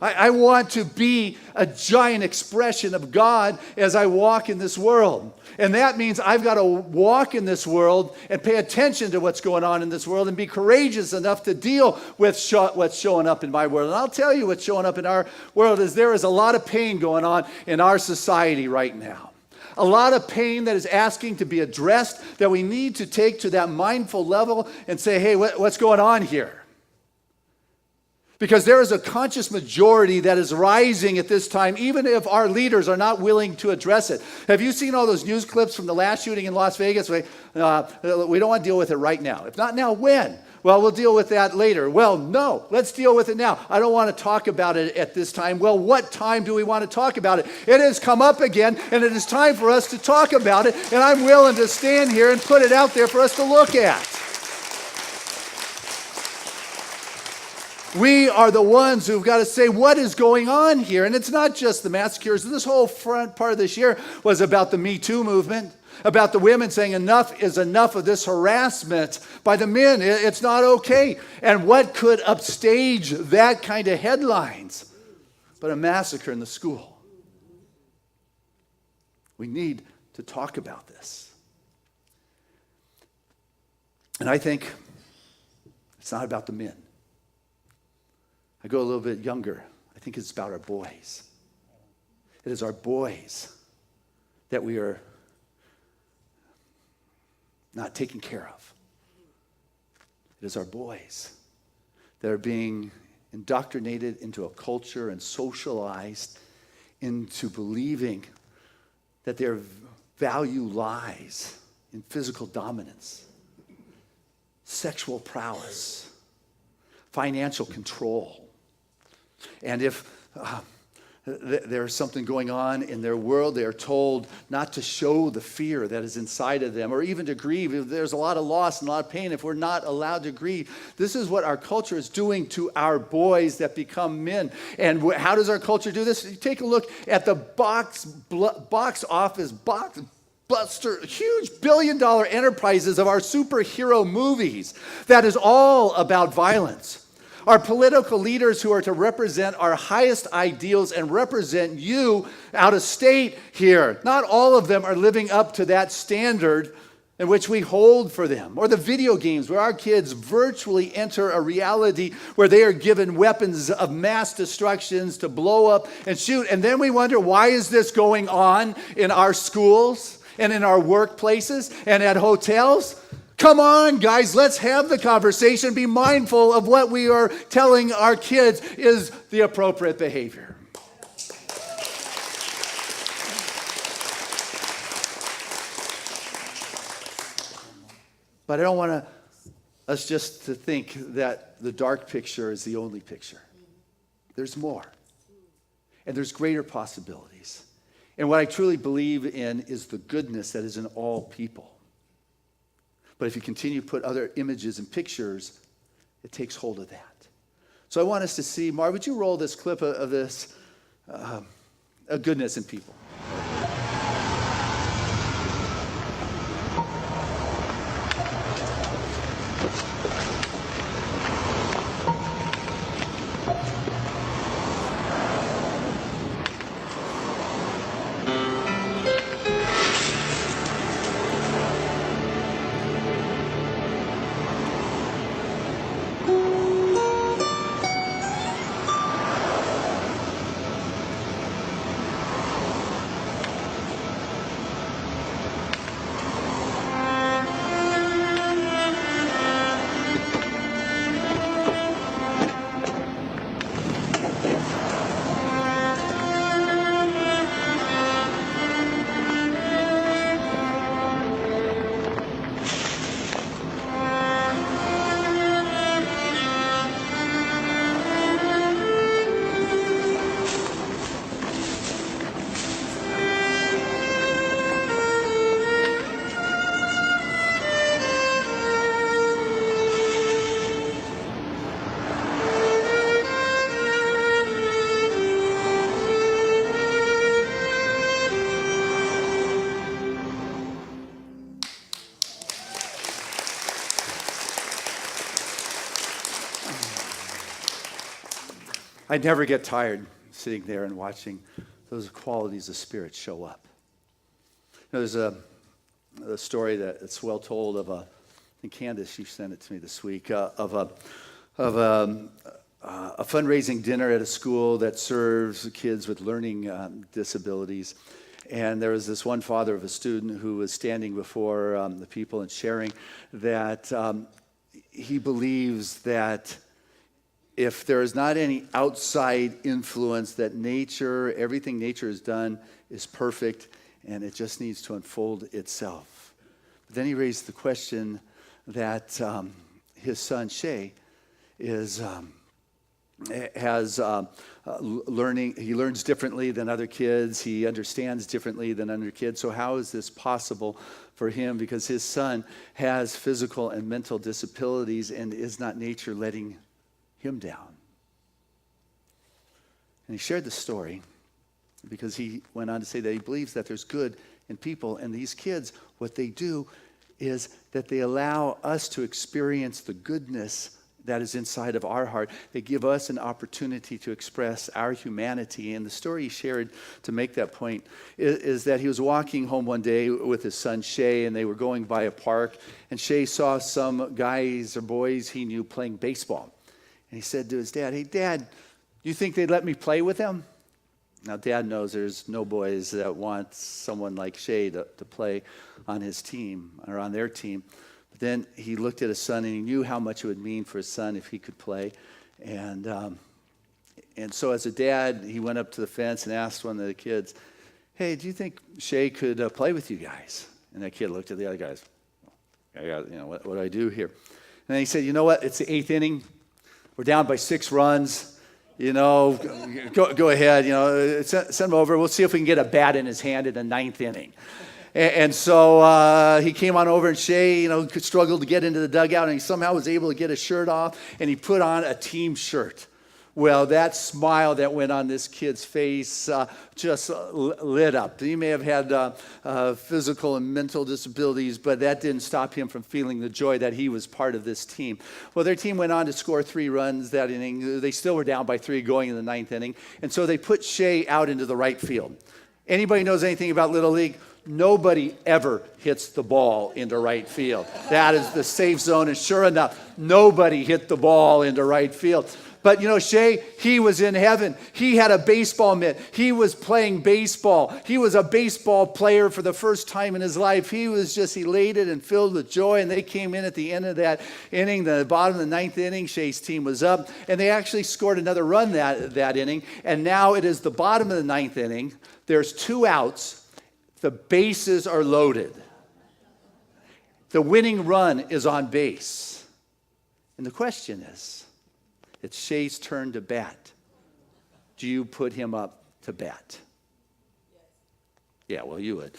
I want to be a giant expression of God as I walk in this world. And that means I've got to walk in this world and pay attention to what's going on in this world and be courageous enough to deal with what's showing up in my world. And I'll tell you what's showing up in our world is there is a lot of pain going on in our society right now. A lot of pain that is asking to be addressed, that we need to take to that mindful level and say, hey, what's going on here? Because there is a conscious majority that is rising at this time, even if our leaders are not willing to address it. Have you seen all those news clips from the last shooting in Las Vegas? We don't want to deal with it right now. If not now, when? Well, we'll deal with that later. Well, no, let's deal with it now. I don't want to talk about it at this time. Well, what time do we want to talk about it? It has come up again, and it is time for us to talk about it, and I'm willing to stand here and put it out there for us to look at. We are the ones who've got to say what is going on here. And it's not just the massacres. This whole front part of this year was about the Me Too movement, about the women saying enough is enough of this harassment by the men. It's not okay. And what could upstage that kind of headlines but a massacre in the school? We need to talk about this. And I think it's not about the men. I go a little bit younger. I think it's about our boys. It is our boys that we are not taking care of. It is our boys that are being indoctrinated into a culture and socialized into believing that their value lies in physical dominance, sexual prowess, financial control. And if there's something going on in their world, they are told not to show the fear that is inside of them, or even to grieve. If there's a lot of loss and a lot of pain, if we're not allowed to grieve. This is what our culture is doing to our boys that become men. And how does our culture do this? You take a look at the box office blockbuster, huge billion-dollar enterprises of our superhero movies. That is all about violence. Our political leaders who are to represent our highest ideals and represent you out of state here. Not all of them are living up to that standard in which we hold for them. Or the video games where our kids virtually enter a reality where they are given weapons of mass destructions to blow up and shoot. And then we wonder, why is this going on in our schools and in our workplaces and at hotels? Come on, guys, let's have the conversation. Be mindful of what we are telling our kids is the appropriate behavior. But I don't want us just to think that the dark picture is the only picture. There's more. And there's greater possibilities. And what I truly believe in is the goodness that is in all people. But if you continue to put other images and pictures, it takes hold of that. So I want us to see, Marv, would you roll this clip of this goodness in people? I never get tired sitting there and watching those qualities of spirit show up. You know, there's a story that's well told of I think Candace, she sent it to me this week, of a fundraising dinner at a school that serves kids with learning disabilities. And there was this one father of a student who was standing before the people and sharing that he believes that if there is not any outside influence, that nature, everything nature has done is perfect and it just needs to unfold itself. But then he raised the question that his son Shay is learning. He learns differently than other kids. He understands differently than other kids. So how is this possible for him? Because his son has physical and mental disabilities, and is not nature letting him down? And he shared the story because he went on to say that he believes that there's good in people, and these kids, what they do is that they allow us to experience the goodness that is inside of our heart. They give us an opportunity to express our humanity. And the story he shared to make that point is that he was walking home one day with his son Shay, and they were going by a park, and Shay saw some guys or boys he knew playing baseball. And he said to his dad, "Hey, Dad, you think they'd let me play with them?" Now, Dad knows there's no boys that want someone like Shay to play on his team or on their team. But then he looked at his son, and he knew how much it would mean for his son if he could play. And so as a dad, he went up to the fence and asked one of the kids, "Hey, do you think Shay could play with you guys?" And that kid looked at the other guys. What do I do here? And then he said, "You know what? It's the 8th inning. We're down by 6 runs. Go ahead. Send him over. We'll see if we can get a bat in his hand in the 9th inning." And so he came on over, and Shay, struggled to get into the dugout, and he somehow was able to get his shirt off, and he put on a team shirt Well, that smile that went on this kid's face just lit up. He may have had physical and mental disabilities, but that didn't stop him from feeling the joy that he was part of this team. Well, their team went on to score 3 runs that inning. They still were down by 3 going in the 9th inning, and so they put Shea out into the right field. Anybody knows anything about Little League? Nobody ever hits the ball into right field. That is the safe zone, and sure enough, nobody hit the ball into right field. But Shea, he was in heaven. He had a baseball mitt. He was playing baseball. He was a baseball player for the first time in his life. He was just elated and filled with joy, and they came in at the end of that inning, the bottom of the 9th inning. Shea's team was up, and they actually scored another run that inning, and now it is the bottom of the 9th inning. There's 2 outs. The bases are loaded. The winning run is on base. And the question is, it's Shea's turn to bat. Do you put him up to bat? Yeah, well, you would.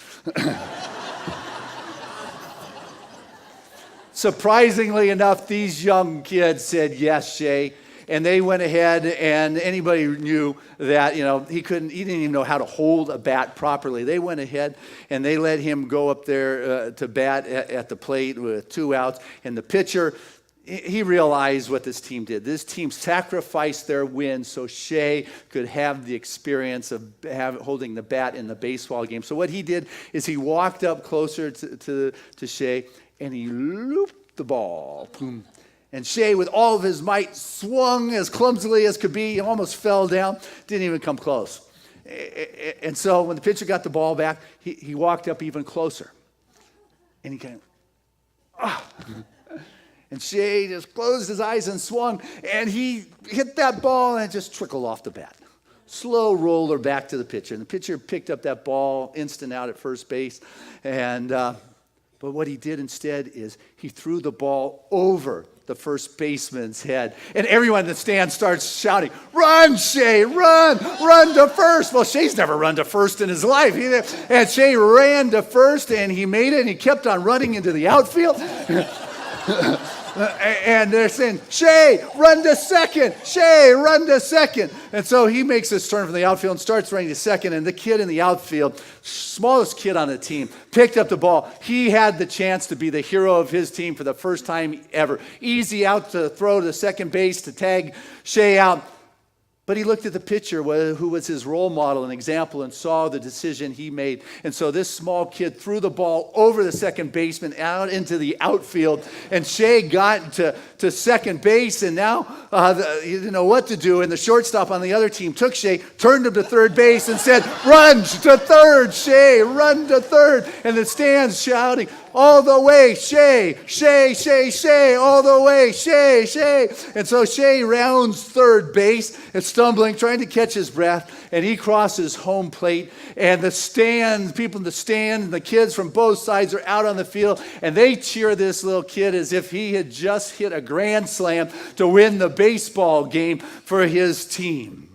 Surprisingly enough, these young kids said, yes, Shea. And they went ahead, and anybody knew that, he didn't even know how to hold a bat properly. They went ahead, and they let him go up there to bat at the plate with 2 outs. And the pitcher, he realized what this team did. This team sacrificed their win so Shea could have the experience of holding the bat in the baseball game. So what he did is he walked up closer to Shea, and he looped the ball. Boom. And Shea, with all of his might, swung as clumsily as could be. He almost fell down. Didn't even come close. And so when the pitcher got the ball back, he walked up even closer. And he kind of, And Shea just closed his eyes and swung, and he hit that ball, and it just trickled off the bat. Slow roller back to the pitcher. And the pitcher picked up that ball, instant out at first base. But what he did instead is he threw the ball over the first baseman's head. And everyone in the stand starts shouting, run, Shea, run to first. Well, Shea's never run to first in his life. And Shea ran to first, and he made it, and he kept on running into the outfield. And they're saying, Shea, run to second. Shea, run to second. And so he makes his turn from the outfield and starts running to second. And the kid in the outfield, smallest kid on the team, picked up the ball. He had the chance to be the hero of his team for the first time ever. Easy out to throw to second base to tag Shea out. But he looked at the pitcher who was his role model and example and saw the decision he made. And so this small kid threw the ball over the second baseman out into the outfield. And Shea got to second base, and now he didn't know what to do. And the shortstop on the other team took Shea, turned him to third base, and said, run to third, Shea, run to third. And the stands shouting, all the way, Shea, Shea, Shea, Shea, all the way, Shea, Shea. And so Shea rounds third base and stumbling, trying to catch his breath, and he crosses home plate, and the stand, people in the stand, and the kids from both sides are out on the field, and they cheer this little kid as if he had just hit a grand slam to win the baseball game for his team.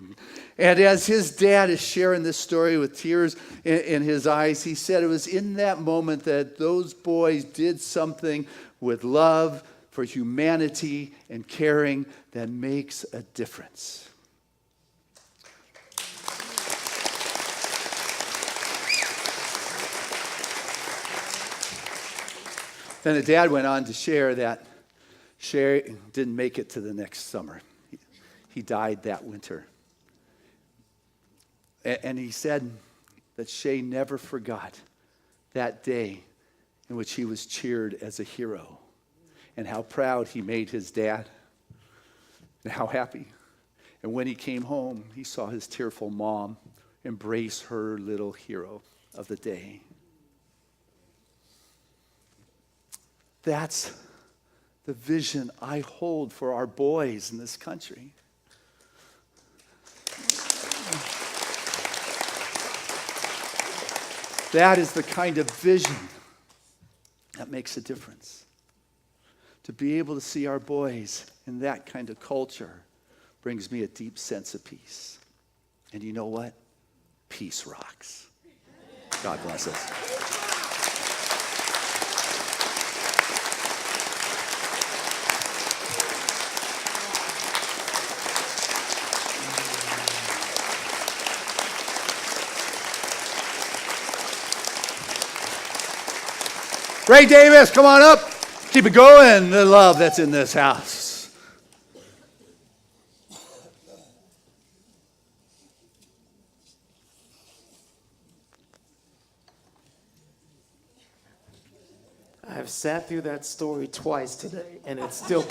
And as his dad is sharing this story with tears in his eyes, he said it was in that moment that those boys did something with love for humanity and caring that makes a difference. Then the dad went on to share that Shea didn't make it to the next summer. He died that winter. And he said that Shea never forgot that day in which he was cheered as a hero, and how proud he made his dad, and how happy. And when he came home, he saw his tearful mom embrace her little hero of the day. That's the vision I hold for our boys in this country. That is the kind of vision that makes a difference. To be able to see our boys in that kind of culture brings me a deep sense of peace. And you know what? Peace rocks. God bless us. Ray Davis, come on up. Keep it going, the love that's in this house. I've sat through that story twice today, and it's still.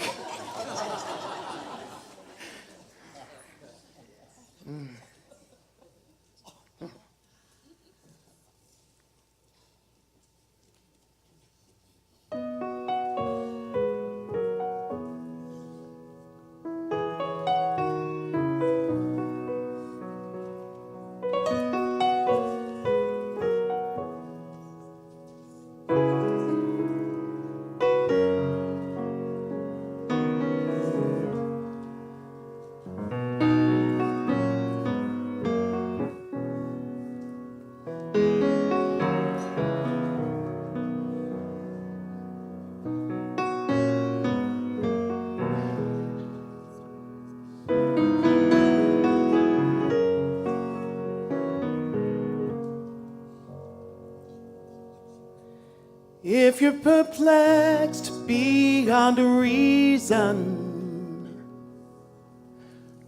If you're perplexed beyond reason,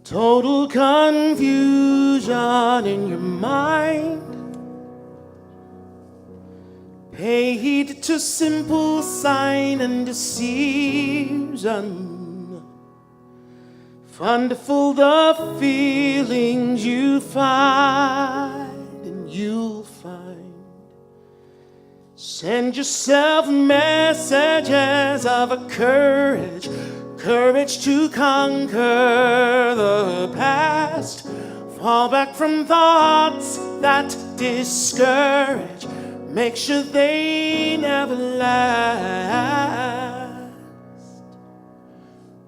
total confusion in your mind, pay heed to simple sign and decision. Wonderful the feelings you find, and you'll find. Send yourself messages of a courage to conquer the past. Fall back from thoughts that discourage. Make sure they never last.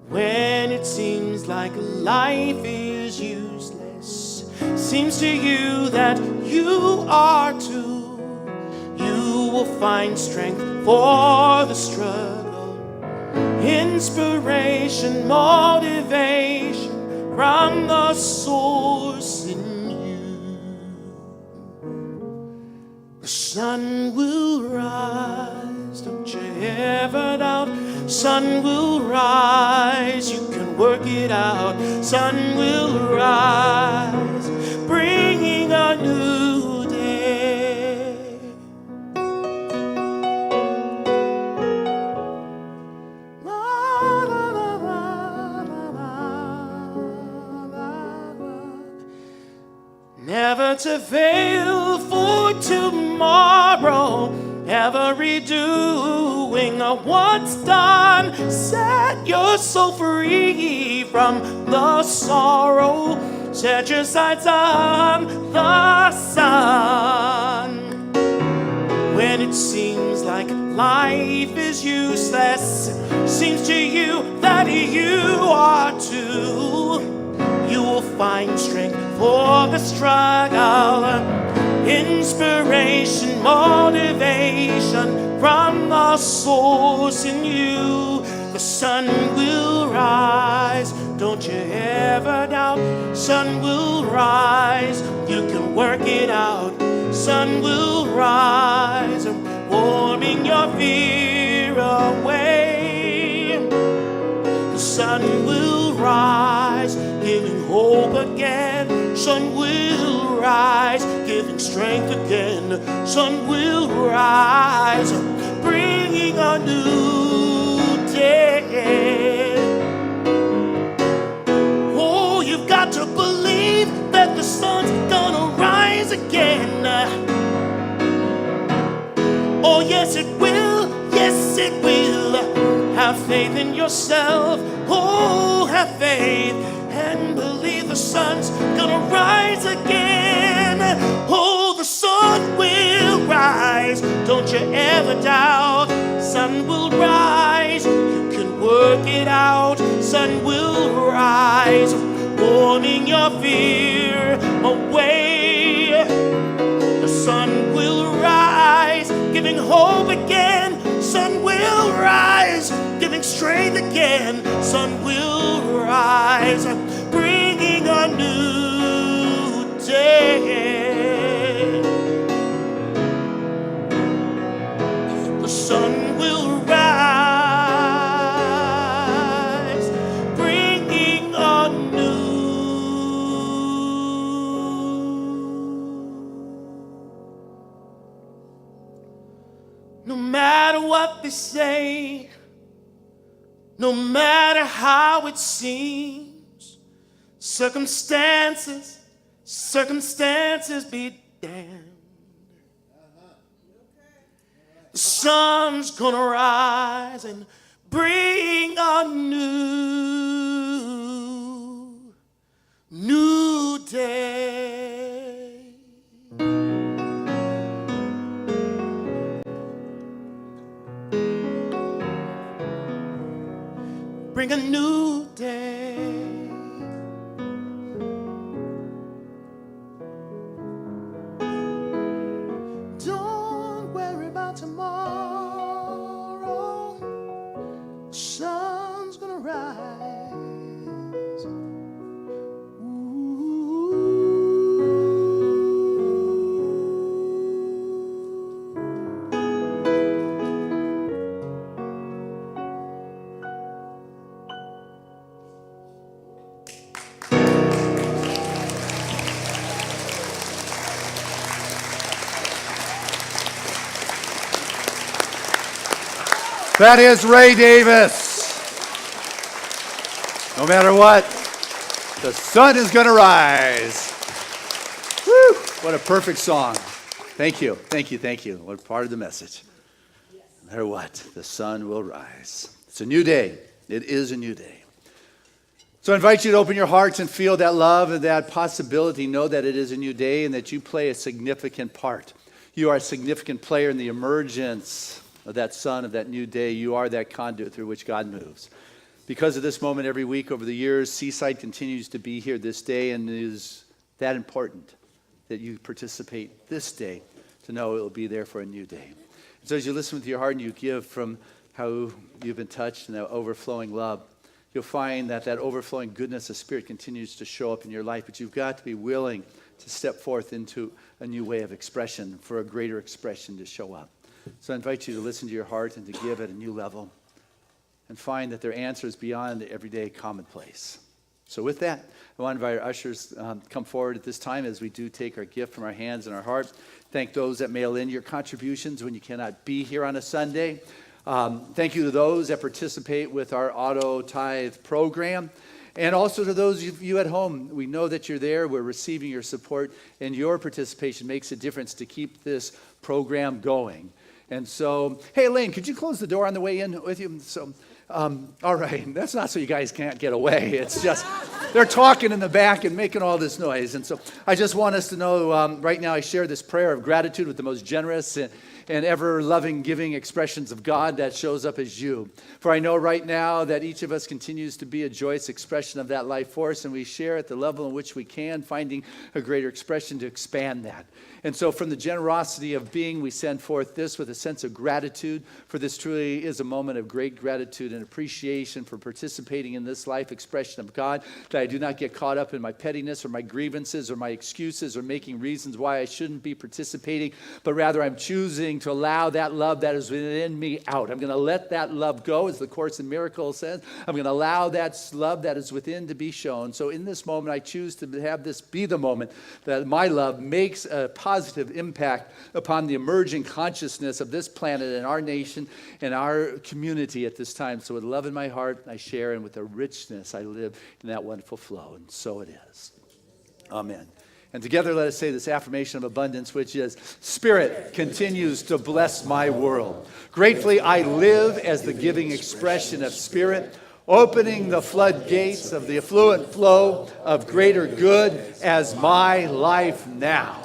When it seems like life is useless, seems to you that you are too, you will find strength for the struggle, inspiration, motivation from the source in you. The sun will rise, don't you ever doubt. Sun will rise, you can work it out. Sun will rise, bringing a new day. Never to fail for tomorrow, every doing of what's done. Set your soul free from the sorrow. Set your sights on the sun. When it seems like life is useless, seems to you that you are too, you will find strength for the struggle, inspiration, motivation from the source in you. The sun will rise, don't you ever doubt. Sun will rise, you can work it out. Sun will rise, warming your fear away. The sun will rise, giving hope again. Sun will rise, giving strength again. Sun will rise, bringing a new day. Oh, you've got to believe that the sun's gonna rise again. Oh, yes it will, yes it will. Have faith in yourself, oh, have faith, and believe the sun's gonna rise again. Oh, the sun will rise, don't you ever doubt. Sun will rise, you can work it out. Sun will rise, warming your fear away. The sun will rise, giving hope again. Sun will rise, giving strength again. Sun will rise, bringing a new day. The sun No matter what they say, no matter how it seems, circumstances be damned. The sun's gonna rise and bring a new day. Bring a new day. Don't worry about tomorrow. The sun's gonna rise. That is Ray Davis. No matter what, the sun is going to rise. Woo! What a perfect song. Thank you, thank you, thank you. What part of the message? No matter what, the sun will rise. It's a new day. It is a new day. So I invite you to open your hearts and feel that love and that possibility. Know that it is a new day and that you play a significant part. You are a significant player in the emergence of that sun, of that new day. You are that conduit through which God moves. Because of this moment every week over the years, Seaside continues to be here this day, and it is that important that you participate this day to know it will be there for a new day. So as you listen with your heart and you give from how you've been touched and that overflowing love, you'll find that that overflowing goodness of Spirit continues to show up in your life, but you've got to be willing to step forth into a new way of expression, for a greater expression to show up. So I invite you to listen to your heart and to give at a new level and find that there are answers beyond the everyday commonplace. So with that, I want to invite our ushers come forward at this time as we do take our gift from our hands and our heart. Thank those that mail in your contributions when you cannot be here on a Sunday. Thank you to those that participate with our auto tithe program. And also to those of you at home, we know that you're there. We're receiving your support, and your participation makes a difference to keep this program going. And so, hey, Elaine, could you close the door on the way in with you? So, all right, that's not so you guys can't get away. It's just they're talking in the back and making all this noise. And so I just want us to know right now I share this prayer of gratitude with the most generous and ever-loving, giving expressions of God that shows up as you. For I know right now that each of us continues to be a joyous expression of that life force, and we share at the level in which we can, finding a greater expression to expand that. And so from the generosity of being, we send forth this with a sense of gratitude, for this truly is a moment of great gratitude and appreciation for participating in this life expression of God, that I do not get caught up in my pettiness or my grievances or my excuses or making reasons why I shouldn't be participating, but rather I'm choosing to allow that love that is within me out. I'm going to let that love go, as the Course in Miracles says. I'm going to allow that love that is within to be shown. So in this moment, I choose to have this be the moment that my love makes a positive impact upon the emerging consciousness of this planet and our nation and our community at this time. So with love in my heart, I share, and with a richness, I live in that wonderful flow. And so it is. Amen. And together let us say this affirmation of abundance, which is, Spirit continues to bless my world. Gratefully I live as the giving expression of Spirit, opening the floodgates of the affluent flow of greater good as my life now.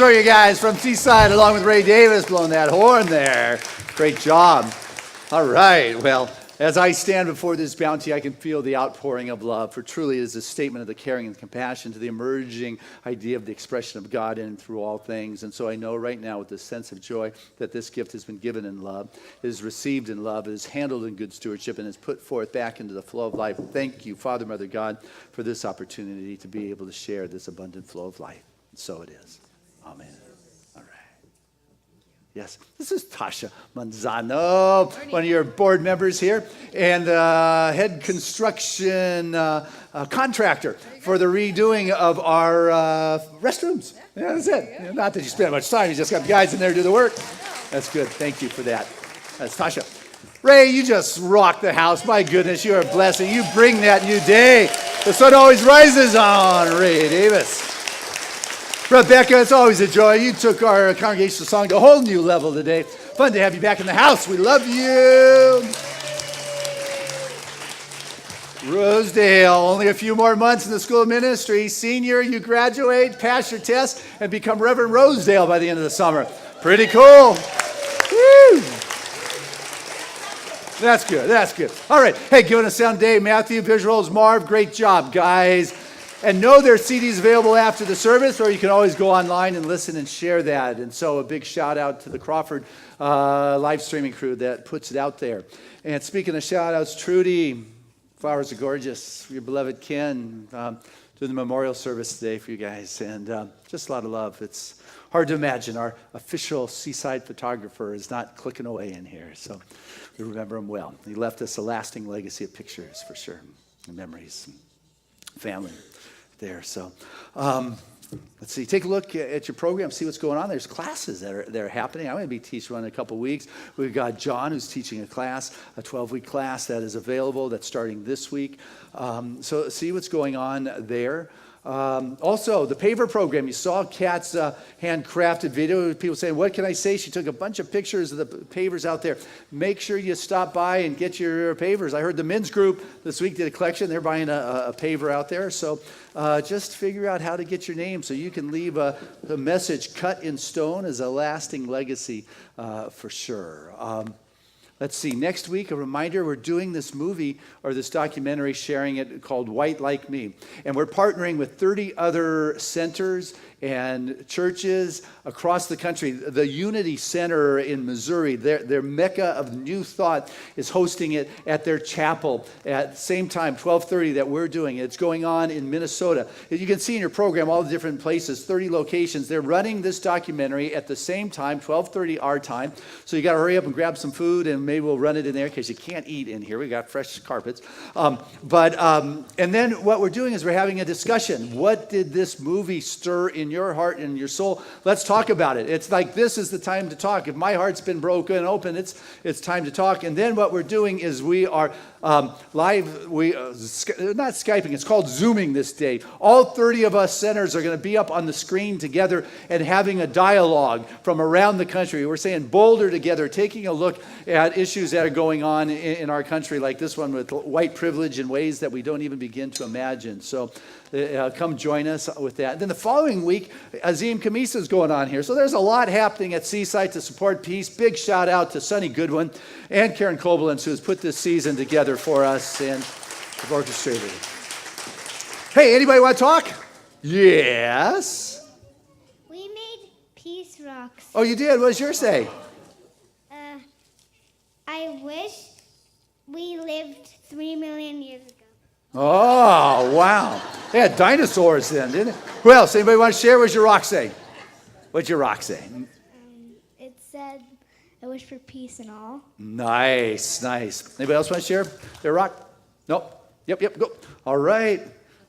for you guys from Seaside, along with Ray Davis blowing that horn there. Great job. All right, well, as I stand before this bounty, I can feel the outpouring of love, for truly it is a statement of the caring and compassion to the emerging idea of the expression of God in and through all things. And so I know right now with this sense of joy that this gift has been given in love, is received in love, is handled in good stewardship, and is put forth back into the flow of life. Thank you, Father, Mother, God, for this opportunity to be able to share this abundant flow of life. And so it is. Amen. Yes, this is Tasha Manzano, one of your board members here, and head construction contractor for the redoing of our restrooms. Yeah, that's it. Not that you spend much time, you just got guys in there to do the work. That's good. Thank you for that. That's Tasha. Ray, you just rock the house. My goodness, you're a blessing. You bring that new day. The sun always rises on Ray Davis. Rebecca, it's always a joy. You took our congregational song to a whole new level today. Fun to have you back in the house. We love you. Rosedale, only a few more months in the School of Ministry. Senior, you graduate, pass your test, and become Reverend Rosedale by the end of the summer. Pretty cool. Woo. That's good. That's good. All right. Hey, giving us sound day, Matthew, visuals, Marv. Great job, guys. And know there's CDs available after the service, or you can always go online and listen and share that. And so a big shout out to the Crawford live streaming crew that puts it out there. And speaking of shout outs, Trudy, flowers are gorgeous. Your beloved Ken, doing the memorial service today for you guys. And just a lot of love. It's hard to imagine our official seaside photographer is not clicking away in here. So we remember him well. He left us a lasting legacy of pictures for sure, and memories, and family there. So let's see, take a look at your program, see what's going on. There's classes that are happening. I'm going to be teaching one in a couple weeks. We've got John who's teaching a class, a 12-week class that is available, that's starting this week. So see what's going on there. Also, the paver program. You saw Kat's handcrafted video. People saying, what can I say? She took a bunch of pictures of the pavers out there. Make sure you stop by and get your pavers. I heard the men's group this week did a collection. They're buying a paver out there. So just figure out how to get your name so you can leave a message cut in stone as a lasting legacy for sure. Let's see, next week, a reminder, we're doing this movie or this documentary, sharing it, called White Like Me. And we're partnering with 30 other centers and churches across the country. The Unity Center in Missouri, their mecca of new thought, is hosting it at their chapel at the same time, 12:30, that we're doing it. It's going on in Minnesota. You can see in your program all the different places, 30 locations. They're running this documentary at the same time, 12:30 our time. So you got to hurry up and grab some food, and maybe we'll run it in there because you can't eat in here. We got fresh carpets. And then what we're doing is we're having a discussion. What did this movie stir in your heart and your soul? Let's talk about it. It's like, this is the time to talk. If my heart's been broken open, it's time to talk. And then what we're doing is we are live, not Skyping, it's called Zooming this day. All 30 of us centers are going to be up on the screen together and having a dialogue from around the country. We're saying bolder together, taking a look at issues that are going on in our country, like this one with white privilege in ways that we don't even begin to imagine. So come join us with that. Then the following week, Azim Kamisa is going on here. So there's a lot happening at Seaside to support peace. Big shout out to Sonny Goodwin and Karen Koblenz, who has put this season together for us and have orchestrated it. Hey, anybody want to talk? Yes? We made peace rocks. Oh, you did? What does yours say? I wish we lived 3 million years ago. Oh, wow. They had dinosaurs then, didn't it? Who else? Anybody want to share? What's your rock say? What's your rock say? It said, I wish for peace and all. Nice, nice. Anybody else want to share their rock? Nope. Yep, go. All right.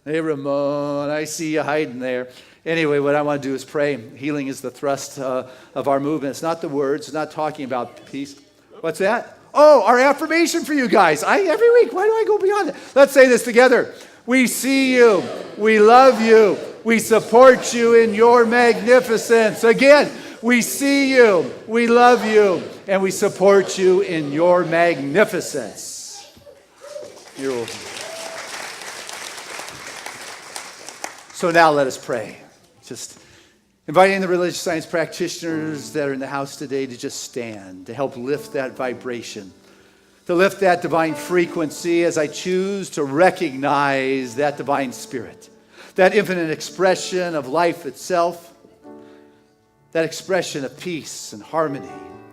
Hey, Ramon, I see you hiding there. Anyway, what I want to do is pray. Healing is the thrust of our movement. It's not the words. It's not talking about peace. What's that? Oh, our affirmation for you guys. Every week, why do I go beyond it? Let's say this together. We see you. We love you. We support you in your magnificence. Again, we see you. We love you. And we support you in your magnificence. You're welcome. So now let us pray. Just Inviting the religious science practitioners that are in the house today to just stand, to help lift that vibration, to lift that divine frequency as I choose to recognize that divine spirit, that infinite expression of life itself, that expression of peace and harmony.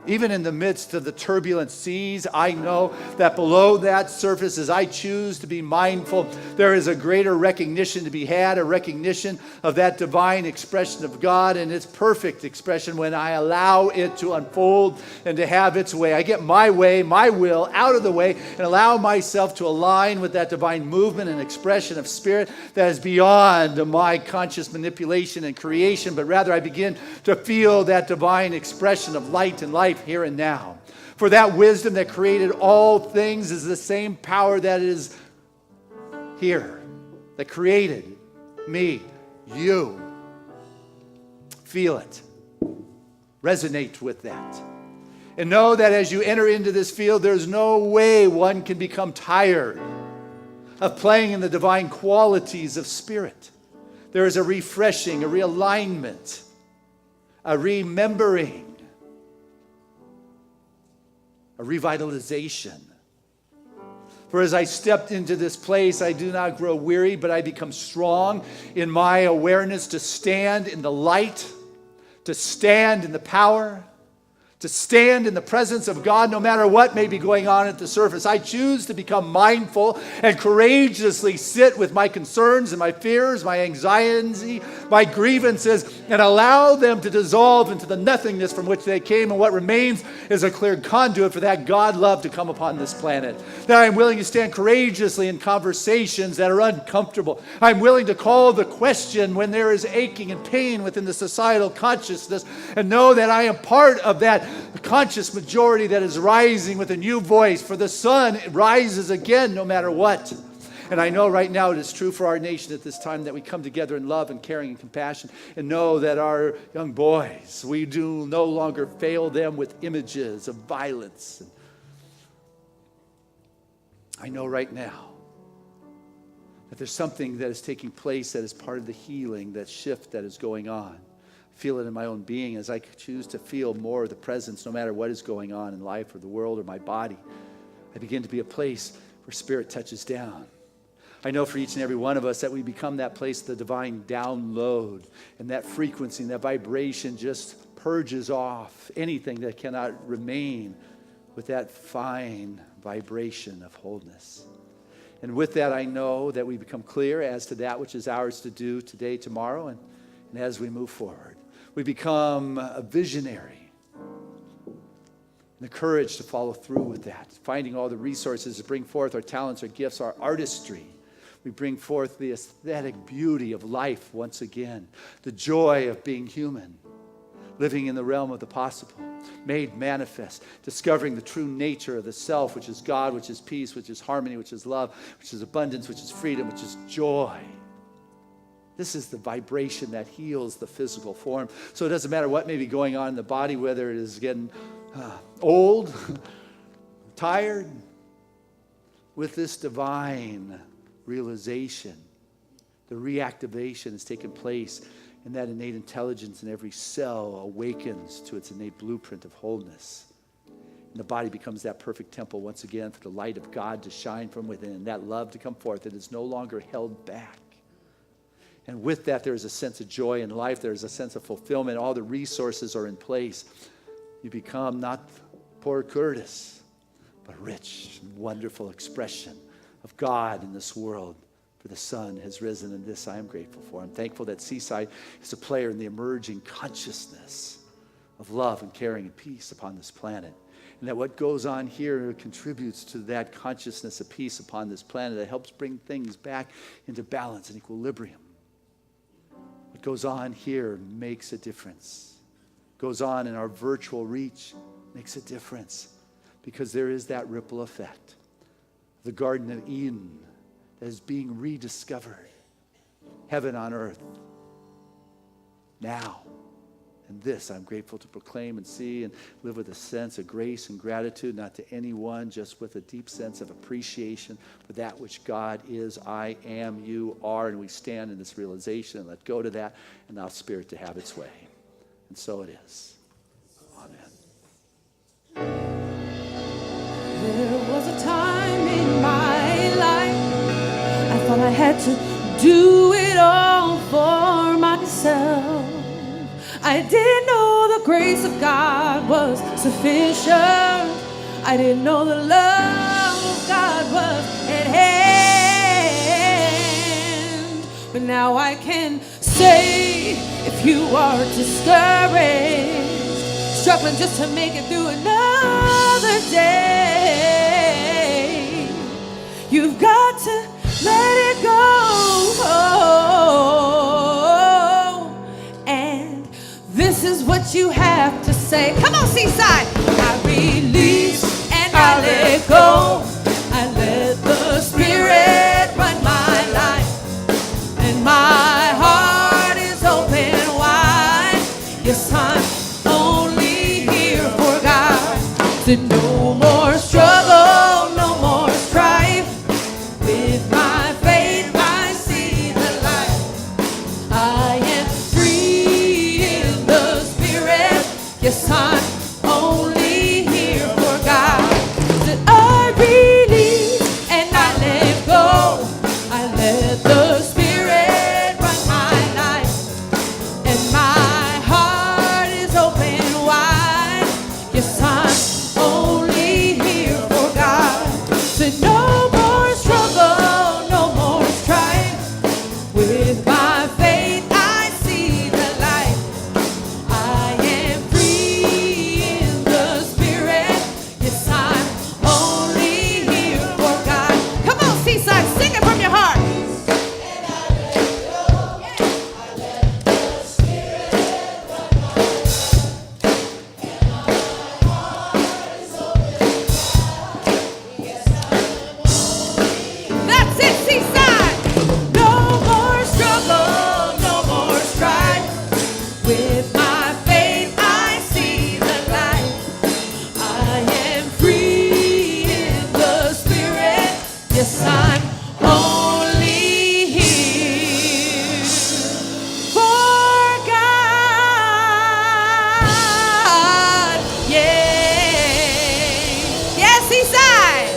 Even in the midst of the turbulent seas, I know that below that surface, as I choose to be mindful, there is a greater recognition to be had, a recognition of that divine expression of God and its perfect expression when I allow it to unfold and to have its way. I get my way, my will out of the way and allow myself to align with that divine movement and expression of spirit that is beyond my conscious manipulation and creation, but rather I begin to feel that divine expression of light and life here and now. For that wisdom that created all things is the same power that is here, that created me, you. Feel it. Resonate with that. And know that as you enter into this field, there's no way one can become tired of playing in the divine qualities of spirit. There is a refreshing, a realignment, a remembering, a revitalization. For as I stepped into this place, I do not grow weary, but I become strong in my awareness to stand in the light, to stand in the power, to stand in the presence of God no matter what may be going on at the surface. I choose to become mindful and courageously sit with my concerns and my fears, my anxiety, my grievances, and allow them to dissolve into the nothingness from which they came, and what remains is a clear conduit for that God love to come upon this planet. That I am willing to stand courageously in conversations that are uncomfortable. I'm willing to call the question when there is aching and pain within the societal consciousness and know that I am part of that conscious majority that is rising with a new voice. For the sun rises again no matter what. And I know right now it is true for our nation at this time that we come together in love and caring and compassion and know that our young boys, we do no longer fail them with images of violence. I know right now that there's something that is taking place that is part of the healing, that shift that is going on. Feel it in my own being as I choose to feel more of the presence no matter what is going on in life or the world or my body. I begin to be a place where spirit touches down. I know for each and every one of us that we become that place, the divine download, and that frequency and that vibration just purges off anything that cannot remain with that fine vibration of wholeness. And with that, I know that we become clear as to that which is ours to do today, tomorrow, and as we move forward. We become a visionary. And the courage to follow through with that. Finding all the resources to bring forth our talents, our gifts, our artistry. We bring forth the aesthetic beauty of life once again. The joy of being human. Living in the realm of the possible. Made manifest. Discovering the true nature of the self, which is God, which is peace, which is harmony, which is love, which is abundance, which is freedom, which is joy. This is the vibration that heals the physical form. So it doesn't matter what may be going on in the body, whether it is getting old, tired, with this divine realization, the reactivation has taken place, and that innate intelligence in every cell awakens to its innate blueprint of wholeness. And the body becomes that perfect temple once again for the light of God to shine from within, and that love to come forth. It is no longer held back. And with that, there is a sense of joy in life. There is a sense of fulfillment. All the resources are in place. You become not poor Curtis, but rich and wonderful expression of God in this world. For the sun has risen, and this I am grateful for. I'm thankful that Seaside is a player in the emerging consciousness of love and caring and peace upon this planet. And that what goes on here contributes to that consciousness of peace upon this planet that helps bring things back into balance and equilibrium. What goes on here makes a difference. Goes on in our virtual reach makes a difference, because there is that ripple effect. The Garden of Eden that is being rediscovered. Heaven on earth. Now And this I'm grateful to proclaim and see and live with a sense of grace and gratitude, not to anyone, just with a deep sense of appreciation for that which God is, I am, you are, and we stand in this realization and let go to that and allow Spirit to have its way. And so it is. Amen. There was a time in my life I thought I had to do it all for myself. I didn't know the grace of God was sufficient. I didn't know the love of God was at hand. But now I can say, if you are discouraged, struggling just to make it through another day, you've got to let it go. And this is what you have to say. Come on, Seaside. I release and I let go. I let the Spirit run my life, and my heart is open wide. Yes, I'm only here for God. So no more struggle, no more strife. With my faith I see the light. I am free in the Spirit. Yes, I'm only here for God. That I release and I let go. I let the Spirit run my life, and my heart is open wide. Yes, I'm only here for God. So no more struggle, no more strife. With my faith I see the light. I am free in the Spirit. Yes, I'm only here for God. Come on, Seaside, sing it from your heart. That's it, Seaside. No more struggle, no more strife. With my faith I see the light. I am free in the Spirit. Yes, I'm only here for God. Yeah. Yes, Seaside.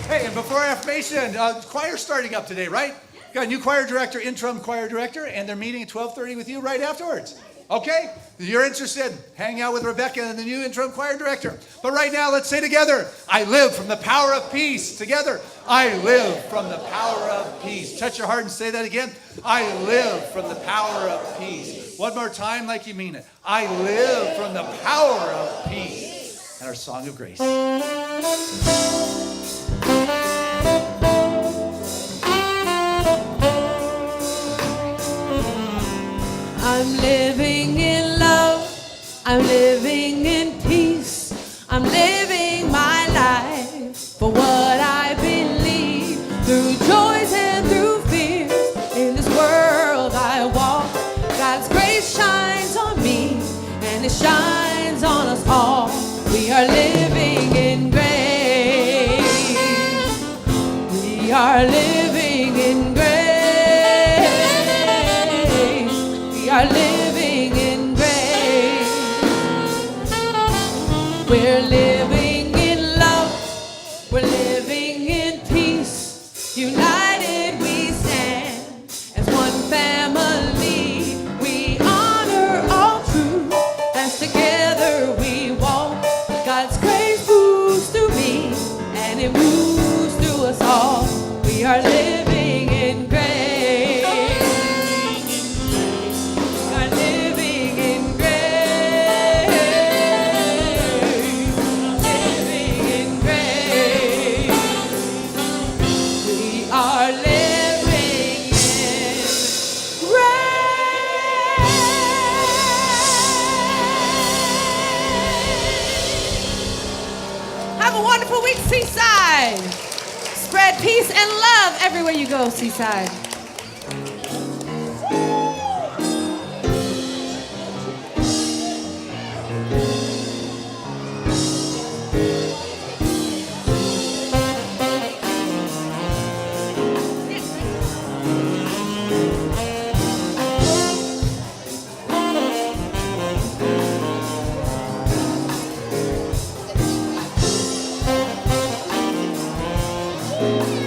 Hey, and before affirmation, choir's starting up today, right? Got a new choir director, interim choir director, and they're meeting at 12:30 with you right afterwards. Okay? If you're interested, hang out with Rebecca and the new interim choir director. But right now, let's say together, I live from the power of peace. Together, I live from the power of peace. Touch your heart and say that again. I live from the power of peace. One more time like you mean it. I live from the power of peace. And our song of grace. I'm living in love. I'm living in peace. I'm living my life for what I believe. Through joys and through fears, in this world I walk. God's grace shines on me, and it shines on us all. We are living in grace. We are living in grace. We are living in grace. We're living in love. We're living in peace. United we stand as one family. We honor all truth as together we walk. God's grace moves through me, and it moves through us all. We are living in grace. We are living in grace. Living in grace. We are living in grace. Have a wonderful week, Seaside. Spread peace and love everywhere you go, Seaside. Amen.